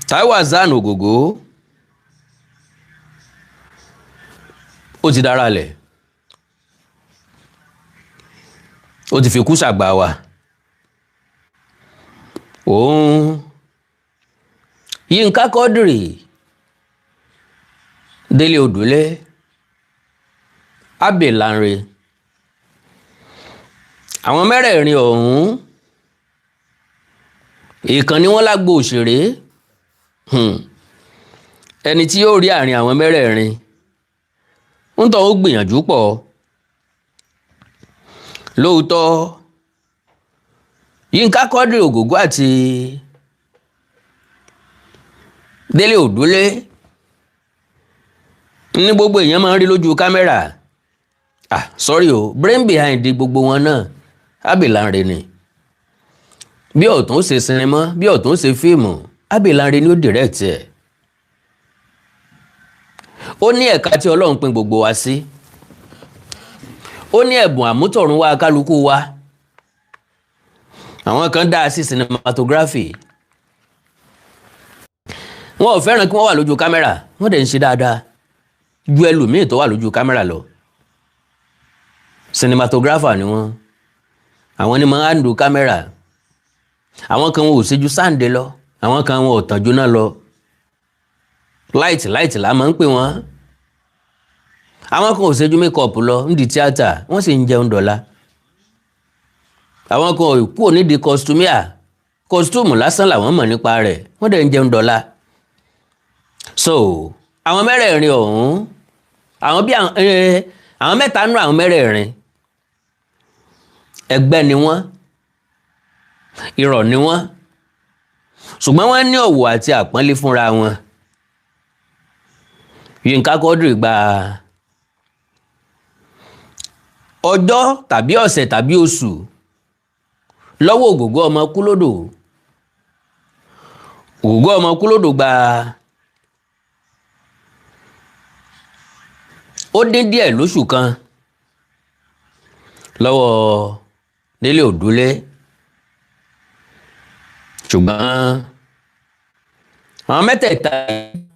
Taiwo Hassan Ogogo ó ti dára lẹ̀, ó ti fi kú ṣàgbà wa. Òun Yínká Quadri, Délé Odùlé, Abbey Lanre, àwọn mẹ́rẹ̀ẹ̀rin ọ̀hún ìkan ni wọ́n lágbo òṣèré. Ẹni tí yóò rí àárín àwọn mẹ́rẹ̀ẹ̀rin ń tọ́ ó gbìyànjú pọ̀. Lóòótọ́ Yínká Quadri, Ogogo àti Délé Odùlé ní gbogbo èèyàn máa ń rí lójú kámẹ́rà. Sorry o, brain behind gbogbo wọn náà Abbey Lanre ni. Bí ọ̀tún ṣe sinimá, bí ọ̀tún ṣe fíìmù, Abbey Lanre ni ó direct ẹ̀. Ó ní ẹ̀ka tí Ọlọ́run pín gbogbo wa sí. Ó ní ẹ̀bùn àmútọ̀runwá kálukú wa. Àwọn kan dá sí cinematography. Wọn ò fẹ́ràn kí wọ́n wà lójú kámẹ́rà, wọ́n dẹ̀ ń ṣe dáadáa ju ẹlòmíì tó wà lójú kámẹ́rà lọ. Cinematographer ni wọ́n. Àwọn ni máa ń handle kámẹ́rà. Àwọn kan wọn ò ṣe ju sáǹdé lọ, àwọn kan wọn ò tàn jóná lọ. Light la máa ń pè wọ́n. Àwọn kan ò ṣe ju makeup lọ nídìí tíátà, wọ́n sì ń jẹun dọ̀la. Àwọn kan ò kúrò nídìí costume lásán làwọn mọ̀ nípa rẹ̀, wọ́n dẹ̀ ń jẹun dọ̀la. So àwọn mẹ́rẹ̀ẹ̀rin ọ̀hún, àwọn mẹ́ta nú àwọn mẹ́rẹ̀ẹ̀rin ẹgbẹ́ ni wọ́n, irọ́ ni wọ́n, ṣùgbọ́n wọ́n ní ọ̀wọ̀ àti àpọ́nlé fúnra wọn. Yínká Quadri gba ọjọ́ tàbí ọ̀sẹ̀ tàbí oṣù lọ́wọ́ Ogogo ọmọ Kúlódò. Ogogo ọmọ Kúlódò gba ó dín díẹ̀ lóṣù kan lọ́wọ́ Délé Odùlé. Ṣùgbọ́n àwọn mẹ́tẹ̀ẹ̀ta,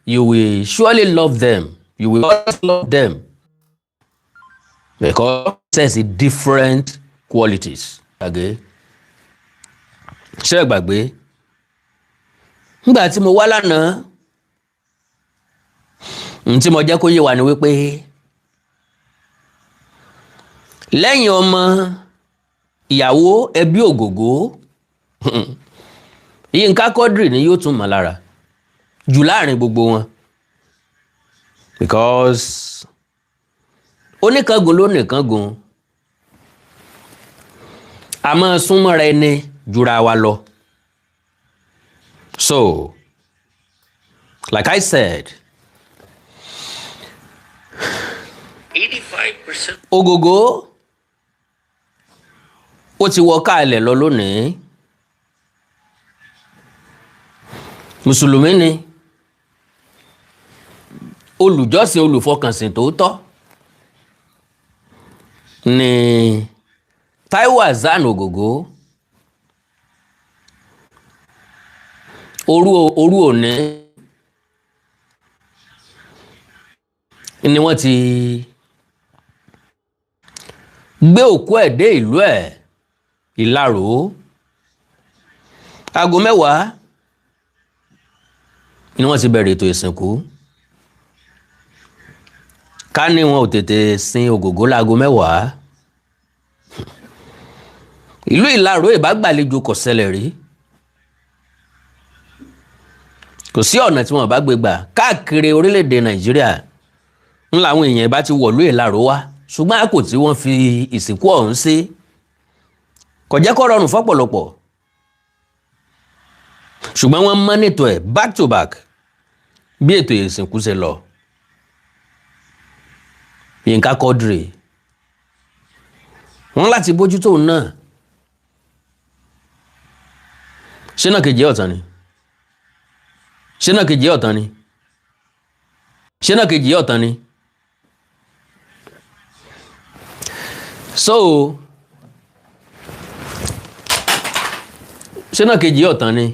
you will surely love them, you will always love them because it has different qualities. Ṣé ẹ gbàgbé nígbà tí mo wá lánàá, tí mo jẹ́ kó yé wa ni wípé lẹ́yìn ọmọ ìyàwó ẹbí Ogogo, Yínká Quadri ni yóò tún mọ̀ lára jù láàrin gbogbo wọn, because oníkangun ló nìkangun, a máa súnmọ́ra ẹni jura wa lọ. So like I said, 85% Ogogo ó ti wọ káàlẹ̀ lọ lónìí. Mùsùlùmí ni, olùjọ́sìn olùfọkànsìn tòótọ́ ni Taiwo Hassan Ogogo. Òru òní ni wọ́n ti gbé òkú ẹ̀ dé ìlú ẹ̀ Ìlaró. Aago 10 ni wọ́n ti bẹ̀rẹ̀ ètò ìsìnkú. Ká ní wọn ò tètè sin Ogogo láago 10, ìlú Ìlaró ìbágbàlejò kò ṣẹlẹ̀ rí. Kò sí ọ̀nà tí wọ́n bá gbé gbà káàkiri orílẹ̀-èdè Nàìjíríà ń làwọn èèyàn bá ti wọ̀lú Ìlaró wá, ṣùgbọ́n àkó tí wọ́n fi ìsìnkú ọ̀hún sí kò jẹ́ kó rọrùn fọ́pọ̀lọpọ̀. Ṣùgbọ́n wọ́n mọ́nítọ̀ ẹ̀ back to back bí ètò ìsìnkú ṣe lọ. Yínká Quadri wọ́n láti bójútó náà. Ṣé náà kejì ọ̀tán ni? Ṣé náà kejì ọ̀tán ni? Ṣé náà kejì ọ̀tán ni? So ṣé náà kejì ọ̀tán ni?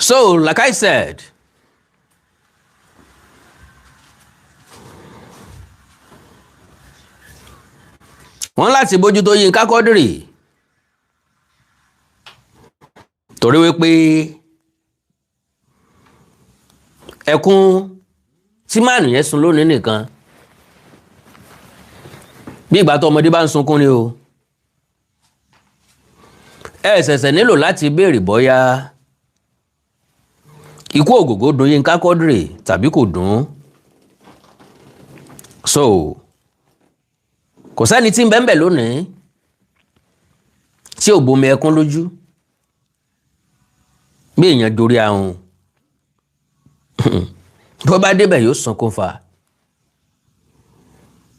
So, like I said, wọ́n láti bójútó Yínká Quadri torí wípé ẹkún tí máàlù yẹn sun lónìí nìkan bí ìgbà tó ọmọdé bá ń sunkún ni o ẹ ṣẹ̀ṣẹ̀ nílò láti béèrè bóyá ikú Ògògó dùn Yínká Quadri tàbí kò dùn. So kò sẹ́ni tí ń bẹ ń bẹ lónìí tí ò bomi ẹkún lójú bí èèyàn dorí ahun bó bá débẹ̀ yóò sunkún fa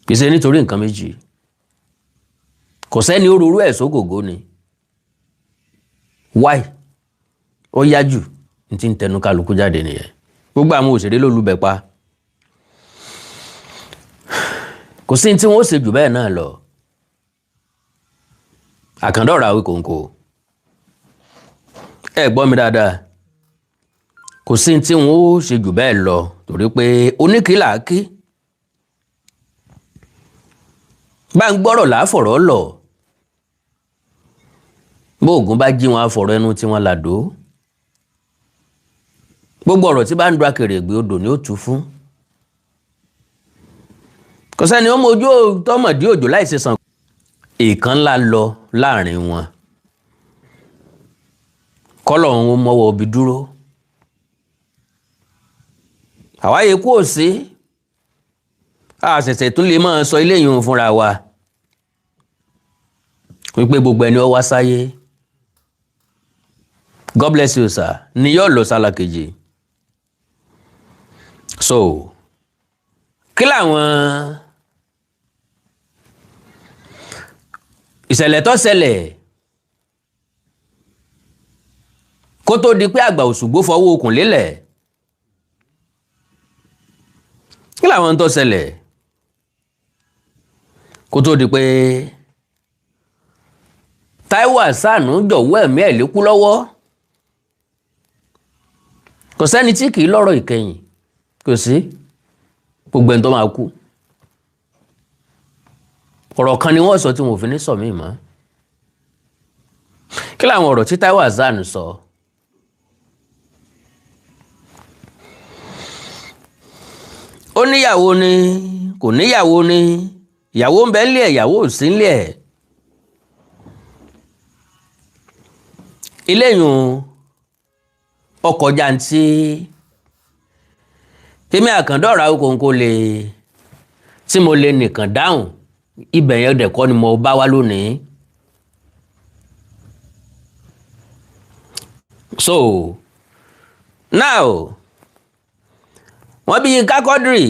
kì í ṣe nítorí nǹkan méjì kò sẹ́ni ó rorú ẹ̀ sógògó ni why ó yá jù ní tí ń tẹnu kálukú jáde nìyẹn gbogbo àwọn òṣèré ló lùbẹ̀ pa kò sí tí wọ́n ó ṣe jù bẹ́ẹ̀ náà lọ àkàndọ̀rọ̀ àwí kòǹkò ẹ gbọ́ mi dáadáa kò sí tí wọ́n ó ṣe jù bẹ́ẹ̀ lọ torí pé oníkìlà kí bá ń gbọ́rọ̀ láfọ̀rọ̀ lọ bó ògùn bá jí wọn àfọ̀rọ̀ ẹnu tí wọ́n làdó gbogbo ọ̀rọ̀ tí bá ń du akèrègbè odò ni ó tú fún kò sẹ́ni ó mojú tọmọdé òjò láìsí sàn èèkàn ńlá lọ láàrin wọn kọ́lọ̀ ń mọ́wọ́ obì dúró àwáyé kú ò sí àṣẹ̀ṣẹ̀ tún lè máa sọ eléyìí ń fúnra wa wípé gbogbo ẹni ó wá sáyé God bless you sir ni yóò lọ sálà kejì so kí làwọn ìṣẹ̀lẹ̀ tó ṣẹlẹ̀ kó tó di pé àgbà Òṣùgbó fọwọ́ okùn lélẹ̀ kí làwọn tó ṣẹlẹ̀ kó tó di pé Taiwo Hassan jọ̀wọ́ ẹ̀mí ẹ̀ lékú lọ́wọ́ kò sẹ́ni tí kì í lọ́rọ̀ ìkẹyìn kò sí gbogbo ẹni tó máa kú ọ̀rọ̀ kan ni wọ́n sọ tí wọn ò fi ní sọ mí mọ́ kí làwọn ọ̀rọ̀ tí Taiwo Hassan sọ ó níyàwó ni kò níyàwó ni ìyàwó ń bẹ ńlé ẹ̀ ìyàwó ò sí ńlé ẹ̀ iléyùn ọkọ̀ jàǹtí tèmi àkàndọ̀rà okòǹkò lè tí mo lè nìkan dáhùn ibẹ̀ yẹn dẹ̀ kọ́ ni mo bá wá lónìí so now wọ́n bí Yínká Quadri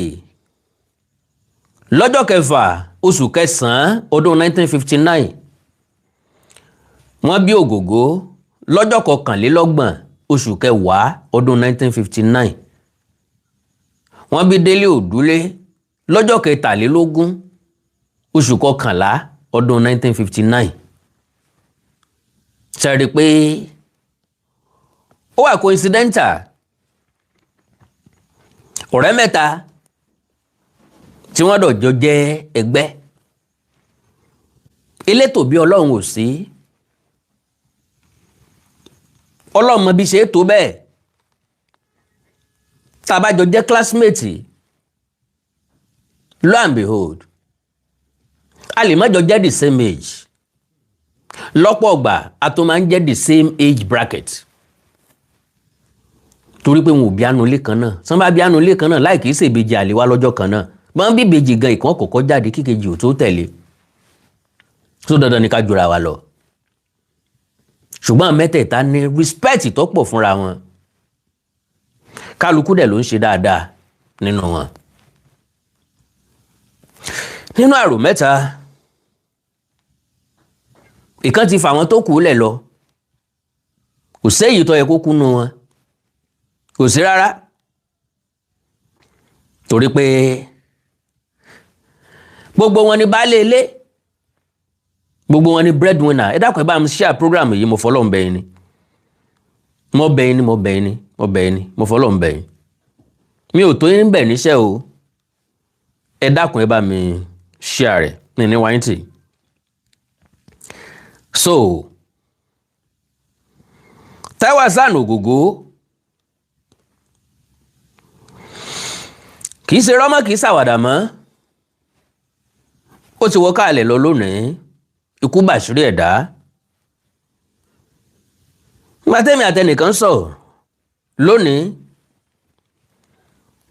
lọ́jọ́ kẹfà oṣù kẹsàn-án ọdún 1959 wọ́n bí Ògògó lọ́jọ́ kọkànlélọ́gbọ̀n oṣù kẹwàá ọdún 1959 wọ́n bí Délé Òdúlé lọ́jọ́ kẹtàlélógún oṣù kọkànlá ọdún 1959 ṣẹ́rí pé ó wà coincidental ọ̀rẹ́ mẹ́ta tí wọ́n dọ̀jọ́ jẹ́ ẹgbẹ́ elétò bí Ọlọ́run ò sí Ọlọ́run mọ bí ṣe é tó bẹ́ẹ̀ tàbájọ jẹ́ classmate lo and behold a lè má jọ jẹ́ the same age lọ́pọ̀ ọgbà a tó máa ń jẹ́ the same age bracket torí pé wọn ò bí anulé kan náà sọ́n bá bí anulé kan náà láì kìí ṣe ìbejì àlèwá lọ́jọ́ kan náà bọ́n bí ìbejì gan ìkan kọ̀ọ̀kan jáde kíkejì ò tó tẹ̀lé tó dandan ní ká jura wa lọ ṣùgbọ́n mẹ́tẹ̀ẹ̀ta ní respect tó pọ̀ fúnra wọn kálukú dẹ̀ ló ń ṣe dáadáa nínú wọn nínú àrò mẹ́ta ìkan ti fà wọn tó kù lẹ̀ lọ kò séyìí tó yẹ kó kú nù wọn kò sí rárá torí pé gbogbo wọn ni baálé ilé gbogbo wọn ni breadwinner ẹ dákun ẹ bá mi share program yìí mo fọlọ́n bẹ̀yìn ni mo bẹ̀yìn ni mo bẹ̀ yín ni mo fọlọ́ ń bẹ̀ yín mi ò tó yín bẹ̀ níṣẹ́ o ẹ dákun ẹ bá mi share rẹ̀ ní wáyé tì. So Taiwo Hassan Ogogo kì í ṣe rọ́mọ́ kì í ṣàwàdà mọ́ ó ti wọ́ káàlẹ̀ lọ lónìí ikú bàṣírí ẹ̀dá nígbà tẹ́mi àtẹnìkan sọ̀rọ̀ lónìí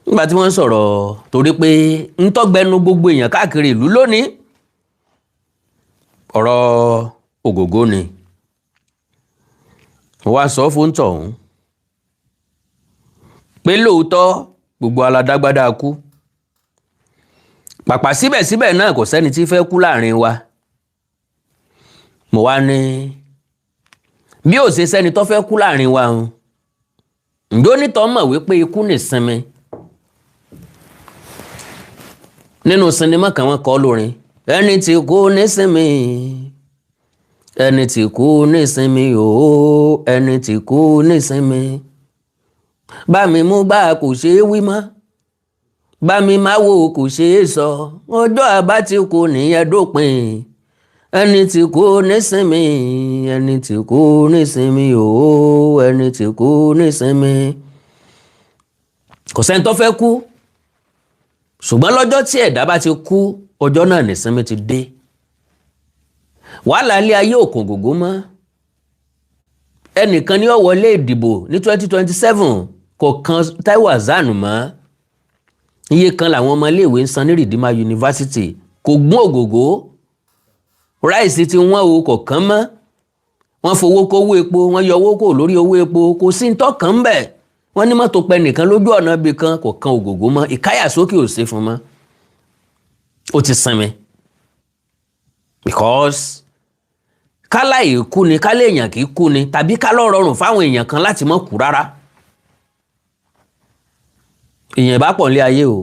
nígbà tí wọ́n sọ̀rọ̀ torí pé ń tọ́gbẹ́nu gbogbo èèyàn káàkiri ìlú lónìí ọ̀rọ̀ Ogogo ni mo wá sọ fún tọ̀hún pé lóòótọ́ gbogbo aládágbádá kú pàpà síbẹ̀síbẹ̀ náà kò sẹ́ni tí fẹ́ kú láàrin wa mo wá ní bí ó ṣe sẹ́ni tó fẹ́ kú láàrin wa ń ǹdó nítọ́ mọ̀ wípé ikú nìsinmi nínú sinimá kan wọ́n kọ lórin ẹni tí kú nísinmi ẹni tí kú nísinmi ooo ẹni tí kú nísinmi bá mi mú gbà kò ṣeé wí mọ́ bá mi máa wò kò ṣeé sọ ọjọ́ àbá tí kú nìyẹn dópin ẹni tí kú nísinmi ẹni tí kú nísinmi ooo ẹni tí kú nísinmi kò sẹ́ni tó fẹ́ kú ṣùgbọ́n lọ́jọ́ tí ẹ̀dá bá ti kú ọjọ́ náà nísinmi ti dé wàhálà ilé ayé òkun Ogogo mọ́ ẹnìkan ní ó wọlé ìdìbò ní 2027 kò kan Taiwo Hassan mọ́ iye kan làwọn ọmọ iléèwé ń san ní Redeemer University kò gún Ogogo ráìsì tí wọ́n o kò kán mọ́ wọ́n fowó kówó epo wọ́n yọ owó kò lórí owó epo kò sí ntọ́kàn ń bẹ̀ wọ́n ní mọ́tò pẹ nìkan lójú ọ̀nà ibì kan kò kan Ogogo mọ́ ìkáyàsókè ò sí fún mọ́ ó ti sinmi because kálá ìkú ni kálá èèyàn kì í kú ni tàbí kálá rọrùn fáwọn èèyàn kan láti mọ́ kú rárá èèyàn bá pọ̀ nílé ayé o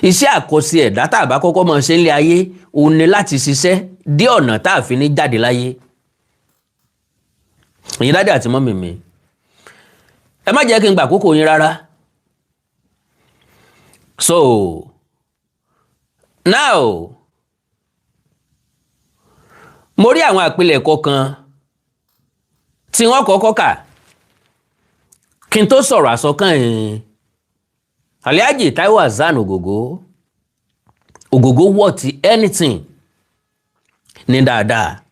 iṣẹ́ àkọsí ẹ̀dá tá a bá kọ́kọ́ máa ṣe nílé ayé òun ni láti ṣiṣẹ́ dé ọ̀nà tá a fi ní jáde láyé ẹ̀yin dádì àti mọ́mì mi ẹ má jẹ́ kí n gbà àkókò yín rárá so now mo rí àwọn àpilẹ̀kọ kan tí wọ́n kọ́kọ́ kà kí n tó sọ̀rọ̀ àsọkàn yìí Alhaji Taiwo Hassan Ogogo worth anything ní dáadáa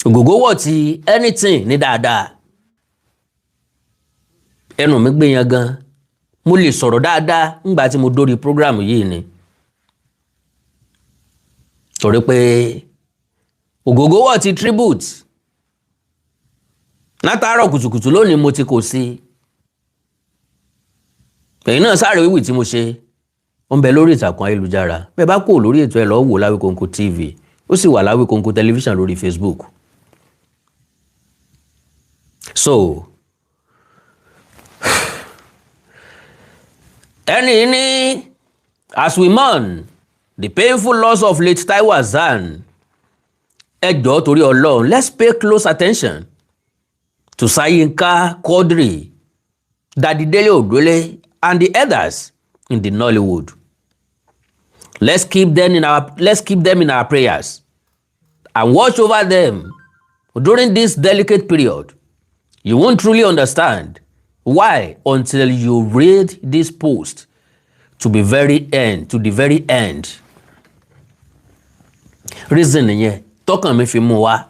Ogogo worth anything ní dáadáa ẹnu mi gbé yan gan mo lè sọ̀rọ̀ dáadáa nígbà tí mo dórí program yìí ni torí pé Ogogo worth tribute látàárọ̀ kùtùkùtù lónìí mo ti kò sí ẹ̀yin náà sáré wíwì tí mo ṣe ó ń bẹ lórí ìtàkùn ayélujára bẹ́ẹ̀ bá kò lórí ètò ẹ̀ lọ́ọ́ wò Láwíkóńkó TV ó sì wà Láwíkóńkó tẹlifíṣàn lórí Facebook so ẹni ní as we mourn the painful loss of late Taiwo Hassan ẹ jọ̀ọ́ torí Ọlọ́run let's pay close attention to Sayinka Quadri, Daddy Dele Odole, and the others in the Nollywood. Let's keep them in our prayers and watch over them during this delicate period. You won't truly understand why until you read this post to the very end. Reason yẹn tọkàn mi fi mú wá.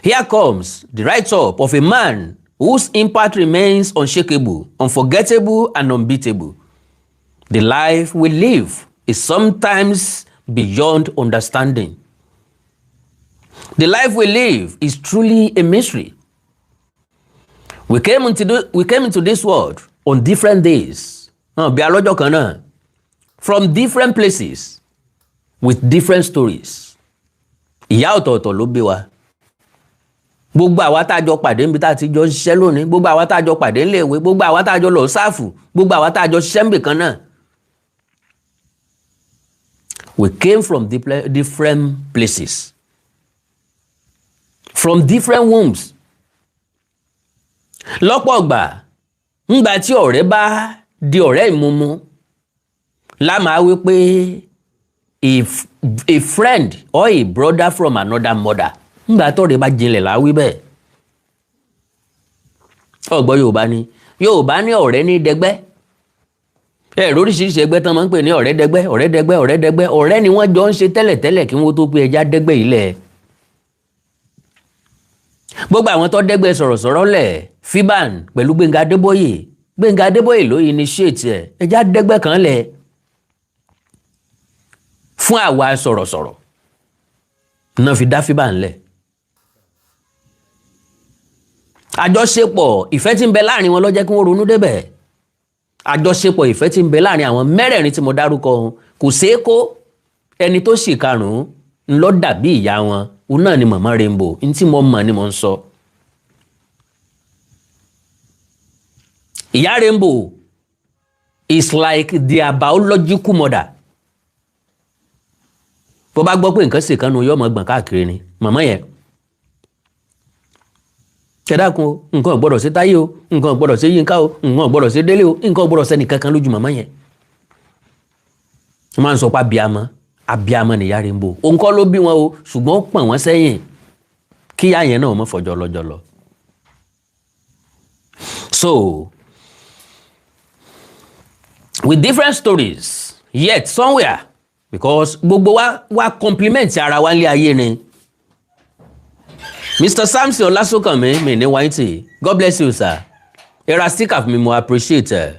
Here comes the write-up of a man whose impact remains unshakable, unforgettable, and unbeatable. The life we live is sometimes beyond understanding. The life we live is truly a mystery. We came into this world on different days, from different places, with different stories. Ìyá ọ̀tọ̀ọ̀tọ̀ ló bí wa. Gbogbo àwa tá jọ pàdé níbi tá ti jọ ṣiṣẹ́ lónìí, gbogbo àwa tá jọ pàdé níléèwé, gbogbo àwa tá jọ lọ sáàfù, gbogbo àwa tá jọ ṣiṣẹ́ níbì kan náà. We came from different places, from different wombs. Lọ́pọ̀ ọgbà ńgbà tí ọ̀rẹ́ bá di ọ̀rẹ́ ìmúmú la máa wí pé a friend or a brother from another mother ńgbà tọ́rẹ́ bá jinlẹ̀ la wí bẹ́ẹ̀. Ọ̀gbọ́ Yorùbá ní ọ̀rẹ́ ní dẹgbẹ́. Oríṣiríṣi ẹgbẹ́ tán máa ń pè ní ọ̀rẹ́ dẹgbẹ́. Ọ̀rẹ́ ni wọ́n jọ ń ṣe tẹ́lẹ̀tẹ́lẹ̀ kí wọ́n tó pé ẹja dẹ́gbẹ́ ilẹ̀. Gbogbo àwọn tó dẹ́gbẹ́ sọ̀rọ̀sọ̀rọ̀ lẹ̀ Fiban pẹ̀lú Gbénga Adébóyè ló initiate ẹ̀ ẹja dẹ́gbẹ́ kan lẹ̀ fún àwa sọ̀rọ̀sọ̀rọ̀ náà fi dá Fiban lẹ̀. Àjọṣepọ̀ ìfẹ́ tí ń bẹ láàrin wọn ló jẹ́ kí wọ́n ronú débẹ̀. Àjọṣepọ̀ ìfẹ́ tí ń bẹ láàrin àwọn mẹ́rẹ̀ẹ̀rin tí mo dárúkọ kò ṣeé kó. Ẹni tó sì karùn-ún ńlọ dàbí ìyá wọn òun náà ni Mama Rainbow. Ní tí mo mọ̀ ni mo ń sọ. Ìyá Rainbow is like their biological mother. Bó bá gbọ́ pé nǹkan sì kan nu yọ́ mọ̀ gbọ̀n káàkiri ni màmá yẹn. Kẹ́dákun o, nǹkan ò gbọ́dọ̀ sí Táyé o, nǹkan ò gbọ́dọ̀ sí Yínká o, nǹkan ò gbọ́dọ̀ sí Délé o, nǹkan ò gbọ́dọ̀ sẹ́ni kankan lójú màmá yẹn. Wọ́n máa ń sọ pé abiyamọ ni ìyá Rainbow. Òun kọ́ ló bí wọn o, ṣùgbọ́n ó pọ̀n wọ́n sẹ́yìn kí ìyá yẹn náà mọ́ fọjọ́ lọ́jọ́ lọ. So, with different stories, yet somewhere, because gbogbo wa compliment ara wa nílé ayé ni. Mr. Samson Olasokanmi mi ní wáyé. God bless you, sir. Era stick up mi mo appreciate.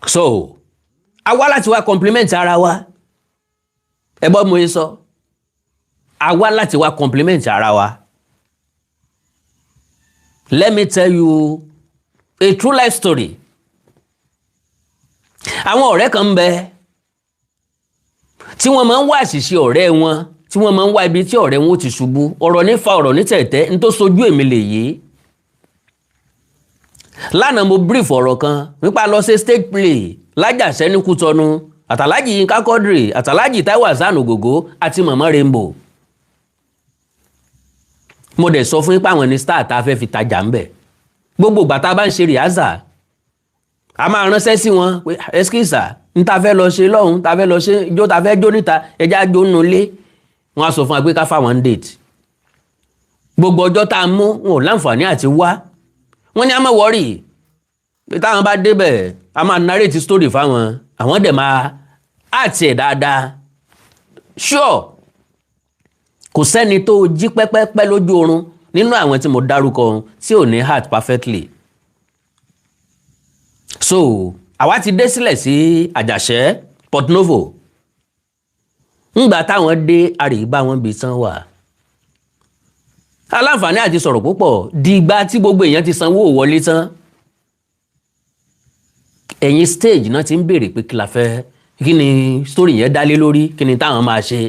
So, àwa láti wá compliment ara wa. Ẹ bọ́ mo yín sọ. Àwa láti wá compliment ara wa. Let me tell you a true life story. Àwọn ọ̀rẹ́ kan ń bẹ tí wọ́n máa ń wá àṣìṣe ọ̀rẹ́ wọn, tí wọ́n máa ń wá ibi tí ọ̀rẹ́ wọn ó ti ṣubú. Ọ̀rọ̀ ní fa ọ̀rọ̀ ní tẹ̀tẹ̀ ní tó sojú èmi lè yé. Lánàá mo brief ọ̀rọ̀ kan nípa lọ sí stage play lájàṣẹ́ ní Kútọ́nù àtàlájì Yínká Quadri àtàlájì Taiwo Hassan Ogogo àti Mama Rainbow. Mo dẹ̀ sọ fún yín pé àwọn ní star tá a fẹ́ fi tajà ń bẹ̀. Gbogbo ìgbà tá a bá ń ṣe rìhásà a máa ránṣẹ́ sí wọn pé ẹskísà ń ta fẹ́ lọ ṣe lọ́hùn, ta fẹ́ lọ ṣe ijó ta fẹ́ jó níta ẹja jó nínú ilé. Wọ́n á sọ fún wa pé ká fáwọn date. Gbogbo ọjọ́ tá a mú wọn ò láǹfààní àti wá. Wọ́n ní a máa wọ́rì pé táwọn bá débẹ̀ a máa narrate story fáwọn, àwọn dẹ̀ máa àti ẹ̀ dáadáa. Sure, kò sẹ́ni tó jí pẹ́pẹ́pẹ́ lójú oorun nínú àwọn tí mo dárúkọ tí ò ní heart perfectly. So, àwa ti dé sílẹ̀ sí Àjàṣẹ́ Port Novo. Ńgbà táwọn dé àríbá wọn bí tán wà. Aláǹfààní àti sọ̀rọ̀ púpọ̀ dìgbà tí gbogbo èèyàn ti sanwó wọlé tán. Ẹ̀yìn stage náà ti ń béèrè pé kí la fẹ́, kí ni story yẹn dálé lórí, kí ni táwọn máa ṣe.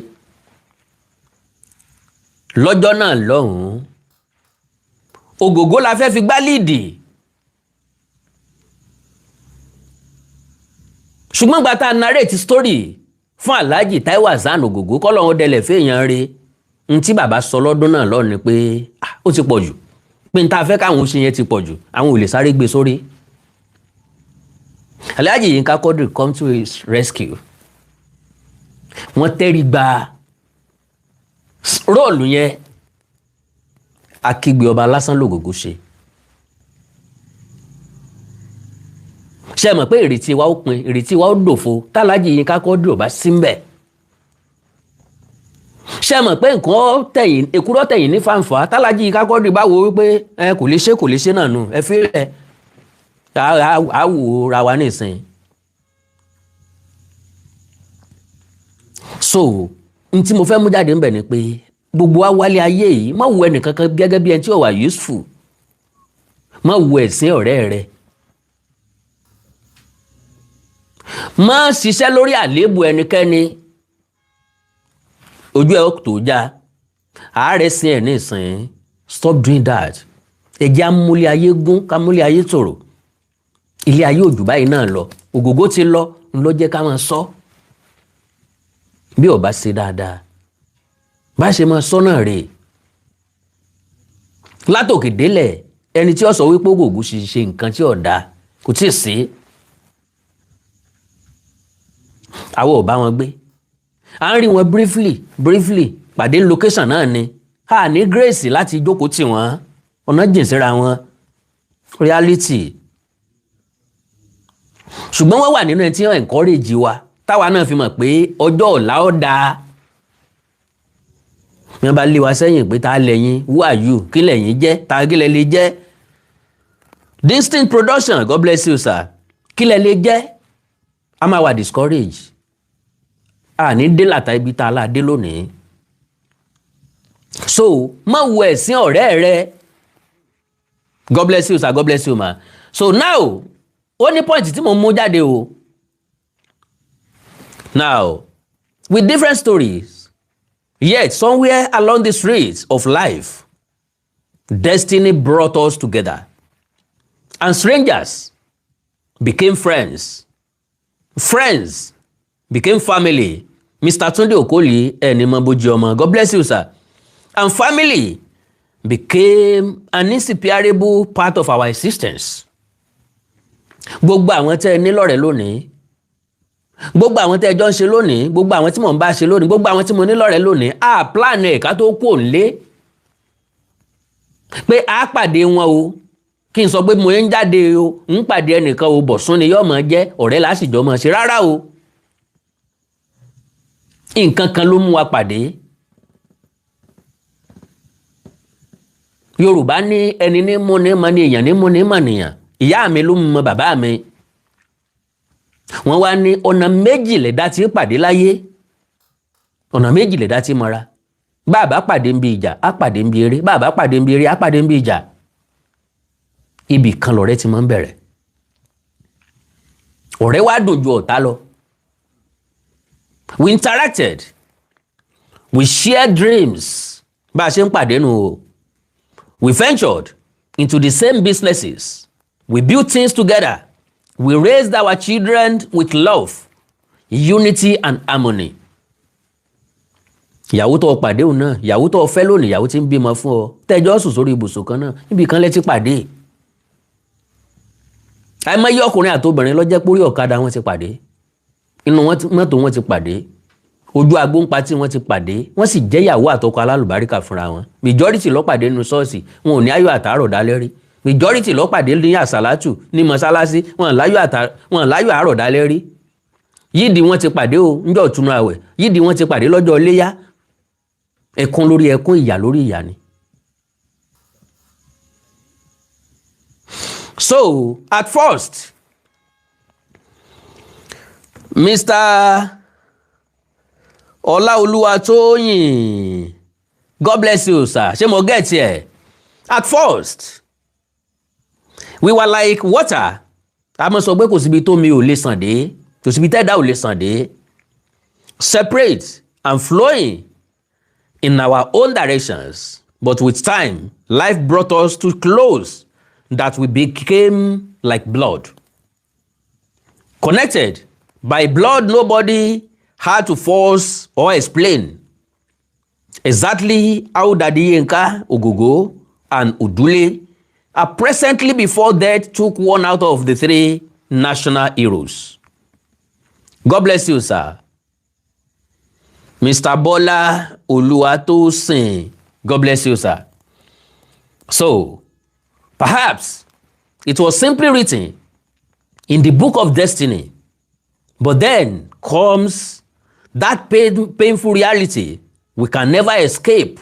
Lọ́jọ́ náà lọ́hùn-ún Ogogo la fẹ́ fi gbá líìdì. Ṣùgbọ́n gbà tá a narrate story fún Alhaji Taiwo Hassan Ogogo kọ́lọ́hún dẹlẹ̀ fèèyàn re n tí bàbá sọ lọ́dún náà lọ́ọ̀ ni pé ó ti pọ̀ jù, pé n ta fẹ́ káwọn ṣe yẹn ti pọ̀ jù, àwọn ò lè sáré gbé sórí. Alhaji Yínká Quadri come to his rescue. Wọ́n tẹ́rí gba róòlù yẹn, akígbe ọba lásán l'Ogogo ṣe. Ṣé mọ̀ pé ìrètí wa ó pin, ìrètí wa ó dòfo t'Alhaji Yínká Quadri ò bá sí ńbẹ̀. Ṣé mọ̀ pé nǹkan tẹ̀yìn èkúrọ́ tẹ̀yìn ní fàǹfà t'Alhaji Yínká Quadri bá wo wípé kò lè ṣe náà nù ẹ fi rẹ̀ á wò ra wa nísìn. So n tí mo fẹ́ mú jáde ńbẹ̀ ni pé gbogbo wa wálé ayé yìí má wo ẹnìkankan gẹ́gẹ́ bí ẹni tí ó wà useful, má wo ẹ̀sìn ọ̀rẹ́ rẹ, má ṣiṣẹ́ lórí àléébù ẹnikẹ́ni ojú ẹ̀ tó já àárẹ̀ sí ẹ̀ ní ìsìn. Stop doing that. Ẹ jẹ́ amúlé ayé gún kámúlé ayé tòrò. Ilé ayé òjò báyìí náà lọ, Ogogo ti lọ ńlọ jẹ́ ká máa sọ. Bí ó bá ṣe dáadáa bá ṣe máa sọ náà rè látòkè délẹ̀ ẹni tí ó sọ wípé Ogogo ṣe nǹkan tí ò dáa kò tí ì sí. àwọn ò bá wọn gbé, à ń rí wọn briefly pàdé location náà ni a ní grace láti jókòó tì wọ́n, ọ̀nà jìn síra wọn reality. ṣùgbọ́n wọ́n wà nínú ẹni tí wọ́n encourage wa táwa náà fi mọ̀ pé ọjọ́ ọ̀la ó dáa. wọ́n bá lé wa sẹ́yìn pé ta lẹ́yìn, who are you, kí lẹ́yìn jẹ́, ta kí lẹ́ lè jẹ́. Distinct production, God bless you sir, kí lẹ́ lè jẹ́, a máa wà discourage. a ní dé làtà ibi tá a là dé lónìí. so má wo ẹ̀sìn ọ̀rẹ́ rẹ. God bless you sir, God bless you ma. so now ó ní point tí mo mú jáde o. now with different stories, yet somewhere along the streets of life, destiny brought us together, and strangers became friends. Friends became family. Mr. Tunde Okoli ẹni mọ bójú ọmọ, God bless you sir. And family became an inseparable part of our existence. Gbogbo àwọn tẹ́ ẹ ní lọ́rẹ̀ẹ́ lónìí, gbogbo àwọn tẹ́ ẹ jọ ń ṣe lónìí, gbogbo àwọn tí mò ń bá ṣe lónìí, gbogbo àwọn tí mo ní lọ́rẹ̀ẹ́ lónìí, a plan ẹ̀ ká tó kú òǹlé pé a pàdé wọn o, kí n sọ pé mo ń jáde o, ń pàdé ẹnìkan o, bọ̀sún ni yóò máa jẹ́, ọ̀rẹ́ lásìjọ́ máa ṣe, rárá o. nǹkan kan ló mú wa pàdé. Yorùbá ní ẹni ní mú ní mọ ní èèyàn ní mú ní mọ nìyàn. Ìyá mi ló mọ bàbá mi. Wọ́n wá ní ọ̀nà méjì lẹ̀dá tí pàdé láyé. Ọ̀nà méjì lẹ̀dá tí mọ́ra. Bàbá pàdé ń bí ìjà, á pàdé ń bí eré. Bàbá pàdé ń bí eré, á pàdé ń bí ìjà. Ibì kan lọ̀rẹ́ ti máa ń bẹ̀rẹ̀. Ọ̀rẹ́ wá dùn ju ọ̀tá lọ. We interacted. We shared dreams. Bá a ṣe ń pàdé nù o. We ventured into the same businesses. We built things together. We raised our children with love, unity and harmony. Ìyàwó tó pàdé òun náà, ìyàwó tó fẹ́ lónìí, ìyàwó tí ń bímọ fún ọ. Tẹ́jọ́ sùn sórí ibùsùn kan náà, níbi kan lẹ ti pàdé. Àìmọye ọkùnrin àtobìnrin ló jẹ́ pé orí ọ̀kadà wọn ti pàdé. Inú mọ́tò wọn ti pàdé. Ojú agbóǹpa tí wọ́n ti pàdé. Wọ́n sì jẹ́ ìyàwó àtọkọ alálùbáríkà fúnra wọn. Majority ló pàdé nínú ṣọ́ọ̀ṣì, wọn ò ní ayọ̀ àtàárọ̀ dálẹ́ rí. Majority ló pàdé ní àsàlátù ní mọ́sálásí, wọn láyọ̀ àárọ̀ dálẹ́ rí. Yídì wọn ti pàdé o níjọ́ ìtúnu àwẹ̀, yídì wọn ti pàdé lọ́jọ́ iléyá. Ẹkún lórí ẹkún, ìyà lórí ìyà ni. So, at first, Mr. Olaoluwatoyin, God bless you, sir. Ṣé mo get here? At first, we were like water. A mọ̀ sọ pé kò síbi tó mi ò lè sàn dé, kò síbi tẹ́dá ò lè sàn dé. Separate and flowing in our own directions. But with time, life brought us too close that we became like blood. Connected by blood, nobody had to force or explain exactly how Daddy Yinka, Ogogo, and Udule are presently before death took one out of the three national heroes. God bless you, sir. Mr. Bola Oluwatosin, God bless you, sir. So, perhaps it was simply written in the book of destiny, but then comes that painful reality we can never escape: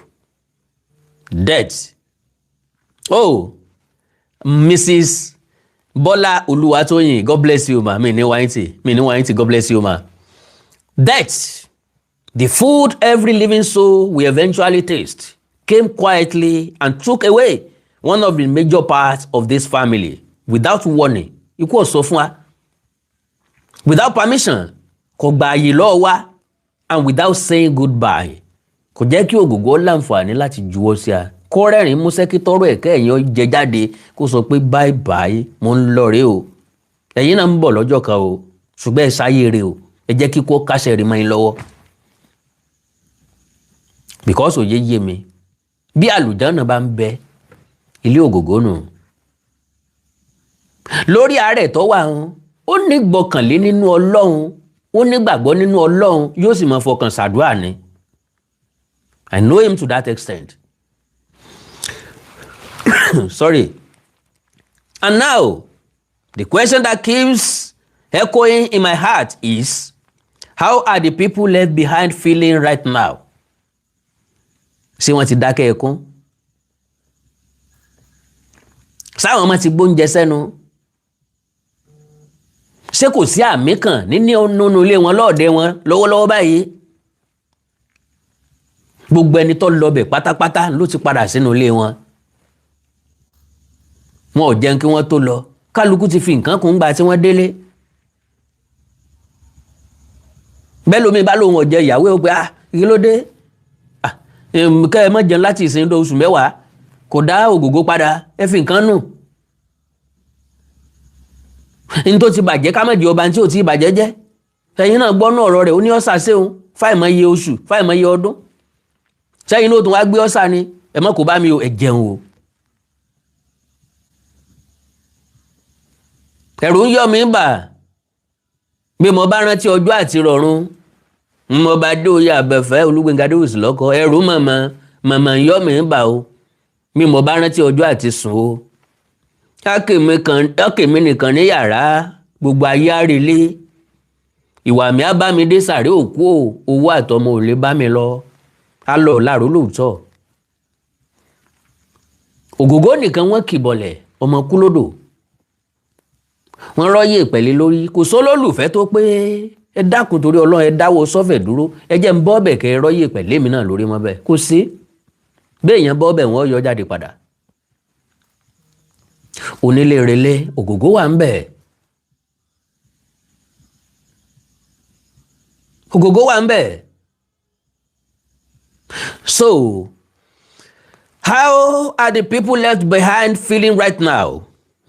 death. Oh, Mrs. Bola Oluwatoyin, God bless you, ma. Mi ni wáyìntì, God bless you, ma. Death, the food every living soul will eventually taste, came quietly and took away one of the major parts of this family without warning. Ikú ò sọ fún wa. Without permission, kò gba àyè lọ́wọ́ wa, and without saying goodbye. Kò jẹ́ kí Ogogo láǹfààní láti juwọ́ sí a. Kó rẹ́rìn músẹ́ kí tọ́rọ̀ ẹ̀kẹ́ ẹ̀yìn jẹ jáde kó sọ pé bye bye, mo ń lọ rè o. Ẹ̀yin náà ń bọ̀ lọ́jọ́ kan o, ṣùgbọ́n ẹ sáyé rè o. Ẹ jẹ́ kí kó kásẹ̀ rí mọ́ yín lọ́wọ́. Because òye yé mi. Bí àlùjánnà bá ń bẹ, ilé Ògògó nù. Lórí àárẹ̀ tó wà ń ó ní gbọ́kànlé nínú Ọlọ́run, ó ní gbàgbọ́ nínú Ọlọ́run, yóò sì máa fọkàn ṣàdúrà ni. I know him to that extent. Sorry. And now, the question that keeps echoing in my heart is, how are the people left behind feeling right now? Ṣé wọ́n ti dákẹ́ ẹkún? Sáwọn ọmọ ti gbóúnjẹ sẹ́nu? Ṣé kò sí àmì kan nínú ilé wọn lọ́ọ̀dẹ wọn lọ́wọ́lọ́wọ́ báyìí? Gbogbo ẹni tó lọbẹ̀ pátápátá ló ti padà sínú ilé wọn. Wọn ò jẹun kí wọ́n tó lọ. Kálukú ti fi nǹkan kún gbà tí wọ́n délé. Bẹ́ẹ̀ lómi bá lóun ọ̀jẹ̀ ìyàwó ẹ̀ pé kí ló dé? Kẹ́ ẹ má jẹun láti ìsìn oṣù mẹ́wàá, kò dá Ògògó padà, ẹ fi nǹkan nù. Ní tó ti bàjẹ́ ká má jẹ́ ọba tí ò ti bàjẹ́ jẹ́. Ẹ̀yin náà gbọ́ náà ọ̀rọ̀ rẹ̀, ó ní ọ̀sà séun fáìmọye oṣù fáìmọye ọdún. Sẹ́yìn náà tún wá gbé ọ̀sà ni, ẹ má kó bá mi o, ẹ jẹun o. Ẹ̀rù ń yọ mí bà bí mo bá rántí ọjọ́ àti rọ̀run, mo bá dé oyè àbẹ̀fẹ́ Olúgbénga Adéwùsì lọ́kọ, ẹ̀rù màmá ń yọ mí bà o bí mo bá rántí ọjọ́ àti sùn o. Ákèmí nìkan ní yàrá, gbogbo ayé àrèlé, ìwà mi á bá mi dé sàré òkú o, owó àtọmọ ò lè bá mi lọ, á lọ láàrú lóòótọ́. Ògògó nìkan wọ́n kìbọ̀lẹ̀, ọmọ kú lódò. Wọ́n rọ́yè pẹ̀lẹ́ lórí, kò sólólùfẹ́ tó pé ẹ dákun torí Ọlọ́run ẹ dáwọ́ sọ́fẹ̀ dúró, ẹ jẹ́ ń bọ́ bẹ̀ kẹ́ ẹ rọ́yè pẹ̀lẹ́ mi náà lórí mọ́ bẹ́ẹ̀, kò sí. Bẹ́ẹ̀ yẹn bọ́ bẹ̀ wọ́n yọ jáde padà. Onílé relé, Ògògó wà ń bẹ̀. Ògògó wà ń bẹ̀. So, how are the people left behind feeling right now?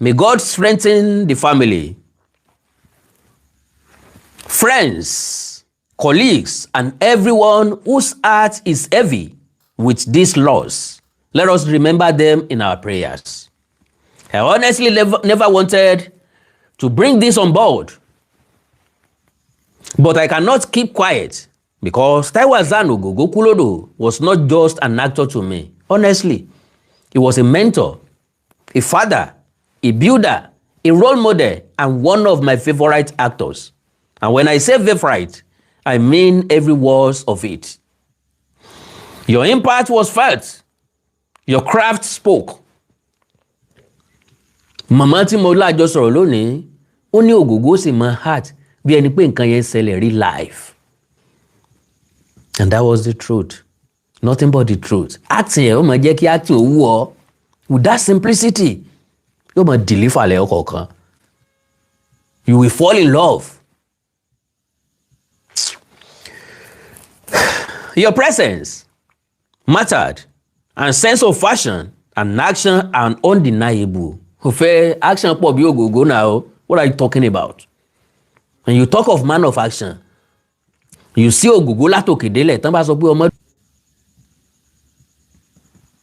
May God strengthen the family, friends, colleagues, and everyone whose heart is heavy with this loss. Let us remember them in our prayers. I honestly never wanted to bring this on board, but I cannot keep quiet because Taiwo Ogogo Kulodo was not just an actor to me. Honestly, he was a mentor, a father, a builder, a role model, and one of my favorite actors. And when I say favorite, I mean every word of it. Your impact was felt. Your craft spoke. Màmá tí mo lájọ sọ̀rọ̀ lónìí, ó ní Ògògó sì mọ heart bí ẹni pé nǹkan yẹn ṣẹlẹ̀ rí life. And that was the truth. Nothing but the truth. Acting ẹ̀ ó máa jẹ́ kí acting ó wù ọ́. With that simplicity, yóò máa deliver lẹ́yọ̀ kọ̀ọ̀kan. You will fall in love. Your presence mattered, and sense of fashion and action are undeniable. Ó fẹ́ action pọ̀ bí Ògògó now. What are you talking about? When you talk of man of action, you see Ògògó látòkè délẹ̀ tán bá sọ pé ọmọ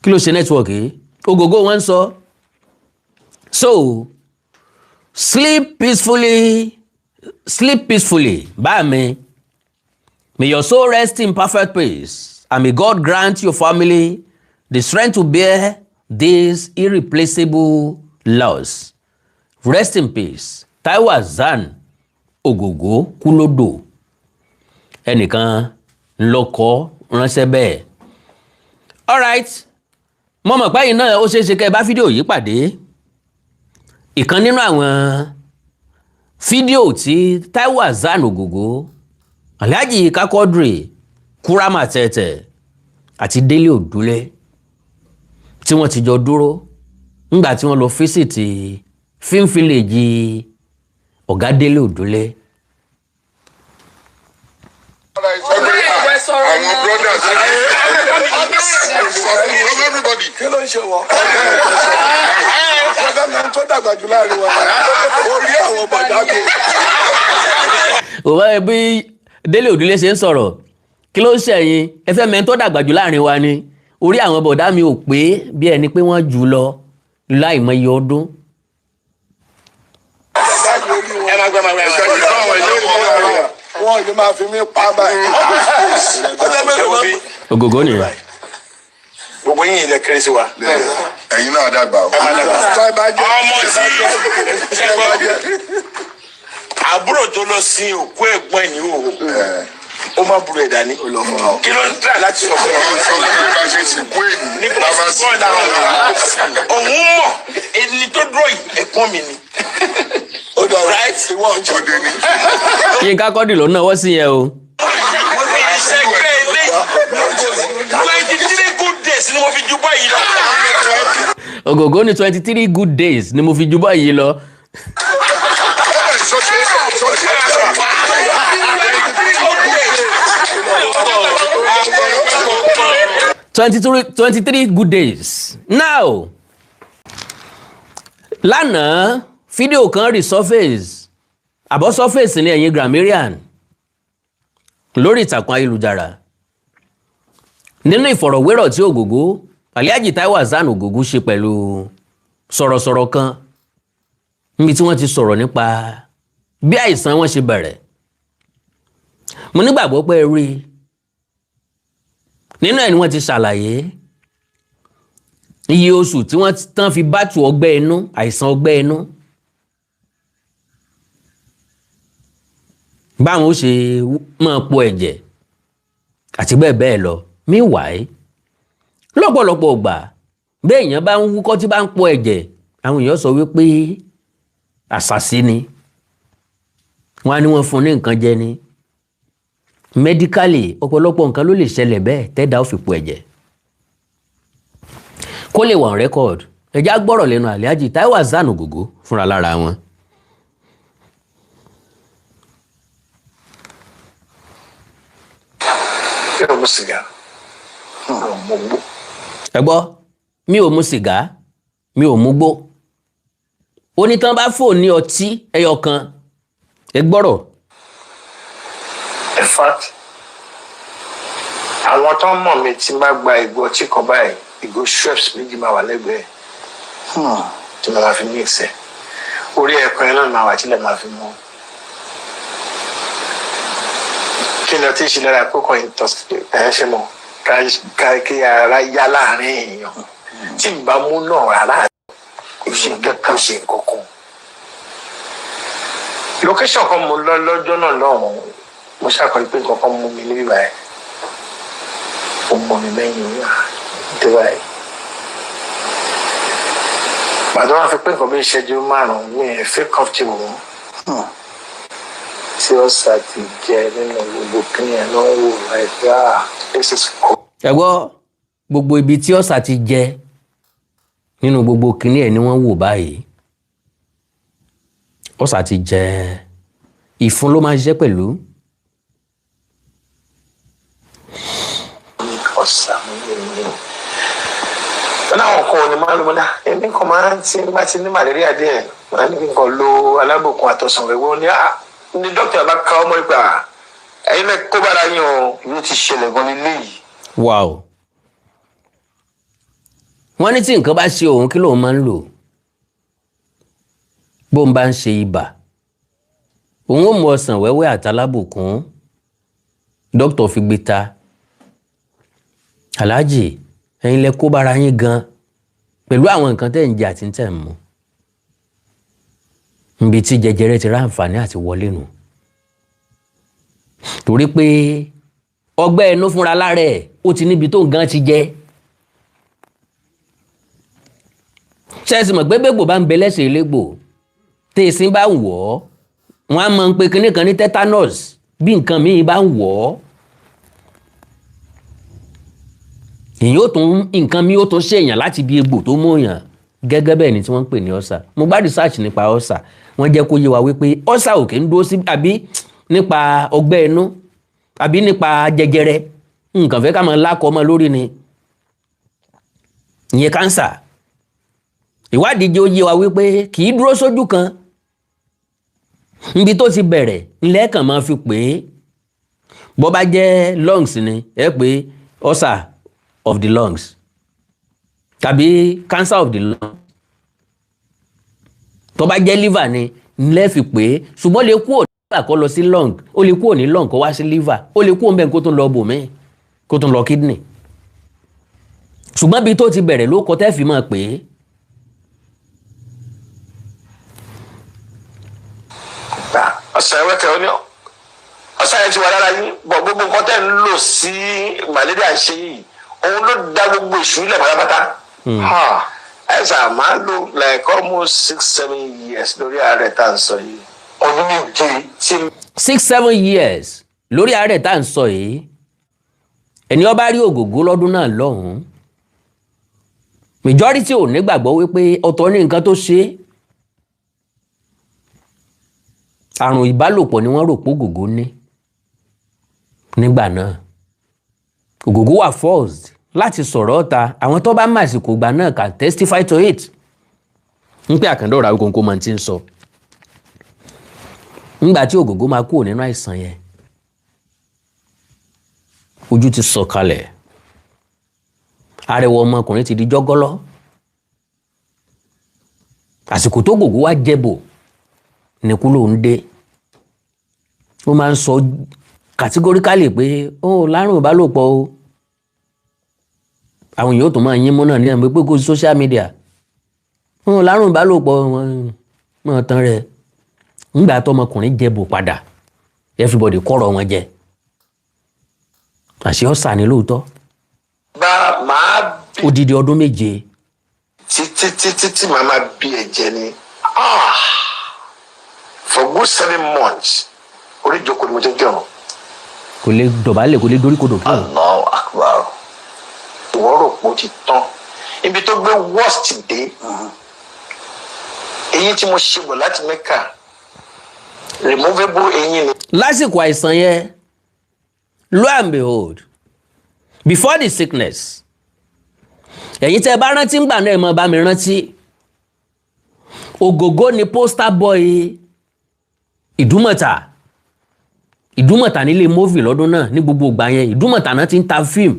kí ló ṣe network yìí? Ògògó wọ́n sọ. So, sleep peacefully, Bami. May your soul rest in perfect peace, and may God grant your family the strength to bear this irreplaceable loss. Rest in peace. Taiwo Ogogo Kulodo. Ẹnìkan lọ́kọ ránṣẹ́ bẹ́ẹ̀. All right. Mo mọ̀ pé yín náà ó ṣeé ṣe kẹ́ bá fídíò yìí pàdé. Ìkan nínú àwọn fídíò tí Taiwo Ogogo, Alhaji Kakodri, Kurama Tẹ̀tẹ̀ àti Délé Òdúlé tí wọ́n ti jọ dúró nígbà tí wọ́n lọ fíṣítì film village ọ̀gá Délé Òdúlé. Òwò bí Délé Òdúlé ṣe ń sọ̀rọ̀, kí ló ń ṣẹ̀yìn? Ẹ fẹ́ mẹ́ni tó dàgbà jù láàrin wa ni. Orí àwọn bọ̀dá mi ò pé bí ẹni pé wọ́n jù lọ. láìmọye ọdún. Wọ́n yóò máa fi mí pa báyìí. Ogogo nìyẹn. Gbogbo yín ilẹ̀ kéré sí wa. Ẹ̀yin náà dàgbà o. Àbúrò tó lọ sí òkú ẹ̀gbọ́n ẹ̀ ní òwò. Ó má burú ẹ̀ dání. Kí ló ń tà láti sọ fún ọ? Òun mọ̀ ẹni tó dúró yìí ẹ̀gbọ́n mi ni. Yínká Quadri ló náwó sí yẹn o. 23 good days ni mo fi ju báyìí lọ. Ogogo ní 23 good days ni mo fi ju báyìí lọ. Twenty-three good days. Now, lánàá fídíò kan resurface àbọ̀ surface ní ẹ̀yìn grammarian lórí ìtàkùn ayélujára nínú ìfọ̀rọ̀wérọ̀ tí Ogogo Alhaji Taiwo Hassan Ogogo ṣe pẹ̀lú sọ̀rọ̀sọ̀rọ̀ kan níbi tí wọ́n ti sọ̀rọ̀ nípa bí àìsàn wọn ṣe bẹ̀rẹ̀. Mo nígbàgbọ́ pé rí nínú ẹ̀ ni wọ́n ti ṣàlàyé iye oṣù tí wọ́n tán fi bátù ọgbẹ́ inú, àìsàn ọgbẹ́ inú, báwọn ó ṣe máa po ẹ̀jẹ̀ àti bẹ́ẹ̀ bẹ́ẹ̀ lọ. Meanwhile, lọ́pọ̀lọpọ̀ ìgbà bẹ́ẹ̀ èèyàn bá ń wúkọ́ tí bá ń po ẹ̀jẹ̀, àwọn èèyàn sọ wípé àṣàsí ni, wọ́n á ní wọ́n fún ní nǹkan jẹ ni. Medically ọ̀pọ̀lọpọ̀ nǹkan ló lè ṣẹlẹ̀ bẹ́ẹ̀ tẹ́dà ó fi po ẹ̀jẹ̀. Kó lè wà on record, ẹ̀já gbọ́rọ̀ lẹ́nu Alhaji Taiwo Hassan Ogogo fúnra lára wọn. Ẹ gbọ́, mi ò mu sìgá, mi ò mu gbó. Ó ní tán bá fò ní ọtí ẹyọ kan, ẹ gbọ́rọ̀. In fact, àwọn tó ń mọ̀ mi tí máa gba ìgò ọtí kan báyìí, ìgò Schweppes méjì máa wà lẹ́gbẹ̀ẹ́ tí mo máa fi ní ìsẹ̀. Orí ẹ̀kọ́ yẹn náà máa wà tí lè máa fi mú. Kí ni ọtí ṣe lára kókó ẹ̀ ṣe mọ̀ kí ara yá láàrin èèyàn tí n bá mú náà rárá kò ṣe kankan ṣe kankan. Location kan mo lọ lọ́jọ́ náà lọ́hùn-ún. Mo ṣàkọrí pé nǹkan mú mi níbí báyìí. Ó mọ mi lẹ́yìn ìdí báyìí. Bàtà wọn fi pé nǹkan bí ìṣẹ́jú márùn-ún mi ẹ̀ fẹ́ comfortable mọ́. Tí ó sà ti jẹ nínú gbogbo kínyẹn náà wò láìpẹ́ this is cool. Ẹ gbọ́, gbogbo ibi tí ọ̀sà ti jẹ nínú gbogbo kíní ẹ̀ ni wọ́n wò báyìí. Ọ̀sà ti jẹ ìfun ló máa ń ṣiṣẹ́ pẹ̀lú. Láwọn kan ní máa ń lo mọ́dá ẹni kan máa ń tí bá ti ní màlẹ́ríà díẹ̀ máa ní kí n kàn lo alábòkun àtọ̀sàn wẹ̀wọ́ ní dókítà bá ká ọmọ ìgbà ẹ̀yin náà kó bára yín o ìlú ti ṣẹlẹ̀ gan nílé yìí. Wow. Wọ́n ní tí nǹkan bá ṣe òun kí lóun máa ń lò bó ń bá ń ṣe ibà, òun ó mu ọsàn wẹ́wẹ́ àtàlábòkun, dókítà fi gbé ta. Alhaji, ẹ̀yin lẹ kó bára yín gan pẹ̀lú àwọn nǹkan tẹ́ ń jẹ àti tẹ́ ń mu. Níbi tí jẹjẹrẹ ti rá àǹfààní àti wọlé nù. Torí pé ọgbẹ́ inú fúnra lára ẹ̀ ó ti níbi tó gan ti jẹ. Ṣẹ́ẹ̀sì mọ̀ pé gbégbò bá ń bẹ lẹ́sẹ̀ elégbò tí ìsín bá ń wọ̀ ọ́, wọ́n á mọ̀ pé kinní kan ní tetanus bí nǹkan míì bá ń wọ̀ ọ́. Èyí ó tún nǹkan míì ó tún ṣèyàn láti bí egbò tó mú yàn gẹ́gẹ́ bẹ́ẹ̀ ni tí wọ́n ń pè ní ọ̀sà. Mo gbá research nípa ọ̀sà, wọ́n jẹ́ kó yé wa wípé ọ̀sà ò kì í dúró sí àbí nípa ọgbẹ́ inú àbí nípa jẹjẹrẹ nǹkan fẹ́ ká máa lákọ̀ọ́ mọ́ lórí ni ìyẹn kánsà. Ìwádìí jẹ́ ó yé wa wípé kì í dúró sójú kan. Níbi tó ti bẹ̀rẹ̀ ńlẹ́ kàn máa fi pè é. Bó bá jẹ́ lungs ni ẹ pé ulcer of the lungs tàbí cancer of the lung tó bá jẹ́ liver ni lẹ́ẹ̀fì pé ṣùgbọ́n lè kúrò liver kó lọ sí lung ó lè kúrò ní lung kó wá sí liver ó lè kúrò mbẹ́ kó tún lọ bòmí kó tún lọ kidney ṣùgbọ́n bí tó ti bẹ̀rẹ̀ ló kọ tẹ́ẹ̀fì mọ̀ pé ọ̀sán ẹ̀wẹ̀kẹ̀ ó ní ọ̀sán ẹ̀ ti wà lára yín bọ̀ gbogbo nǹkan tẹ́ ń lò sí malaria ṣe yìí òun ló dá gbogbo ìṣú ilẹ̀ pátápátá ẹ̀ sà máa lò like almost 6-7 years lórí àárẹ̀ tá à ń sọ yìí ọdún méje tí. 6-7 years lórí àárẹ̀ tá à ń sọ yìí ẹni ó bá rí Ògògó lọ́dún náà lọ́hùn-ún majority ò nígbàgbọ́ wípé ọ̀tọ̀ ní nǹkan tó ṣe àrùn ìbálòpọ̀ ni wọ́n rò pé Ògògó ní nígbà náà Ògògó wà forced láti sọ̀rọ̀ ọ̀ta àwọn tó bá mà àsìkò ìgbà náà can testify to it ń pé Àkàndá ọ̀rọ̀ Awíkonko máa ti ń sọ nígbà tí Ògògó máa kúrò nínú àìsàn yẹn ojú ti sọ kalẹ̀ arẹwà ọmọkùnrin ti di jọ́gọ́lọ́ àsìkò tó Ògògó wá jẹ́bò nìkú ló ń dé ó máa ń sọ kàtígóríkálì pé ó lárùn ìbálòpọ̀ o àwọn èèyàn tó máa yín mú náà ní àmì pé kò sí social media ó lárùn ìbálòpọ̀ wọn tán rẹ̀ ńgbà tó ọmọkùnrin jẹ́bò padà everybody kọ́rọ̀ wọn jẹ àṣẹ ọ̀sà ni lóòótọ́ bá máa bí odidi ọdún méje títí màá máa bí ẹ̀jẹ̀ ni for good 7 months orí ìjókòó ni mo ti ń kírun. kò lè dọ̀bálẹ̀ kò lè doríkodò kírun. Allahu Akbar ìwọ rò pé ó ti tán ibi tó gbé worst dé eyín tí mo ṣe bọ̀ láti Mẹ́kà removable eyín ni. lásìkò àìsàn yẹn lo and behold before the sickness ẹ̀yin tẹ́ bá rántí ńgbà náà ẹ mọ̀ bá mi rántí Ògògó ni poster boy ìdúmọ̀tà nílé movie lọ́dún náà ní gbogbo ìgbà yẹn ìdúmọ̀tà náà ti ń ta fíìmù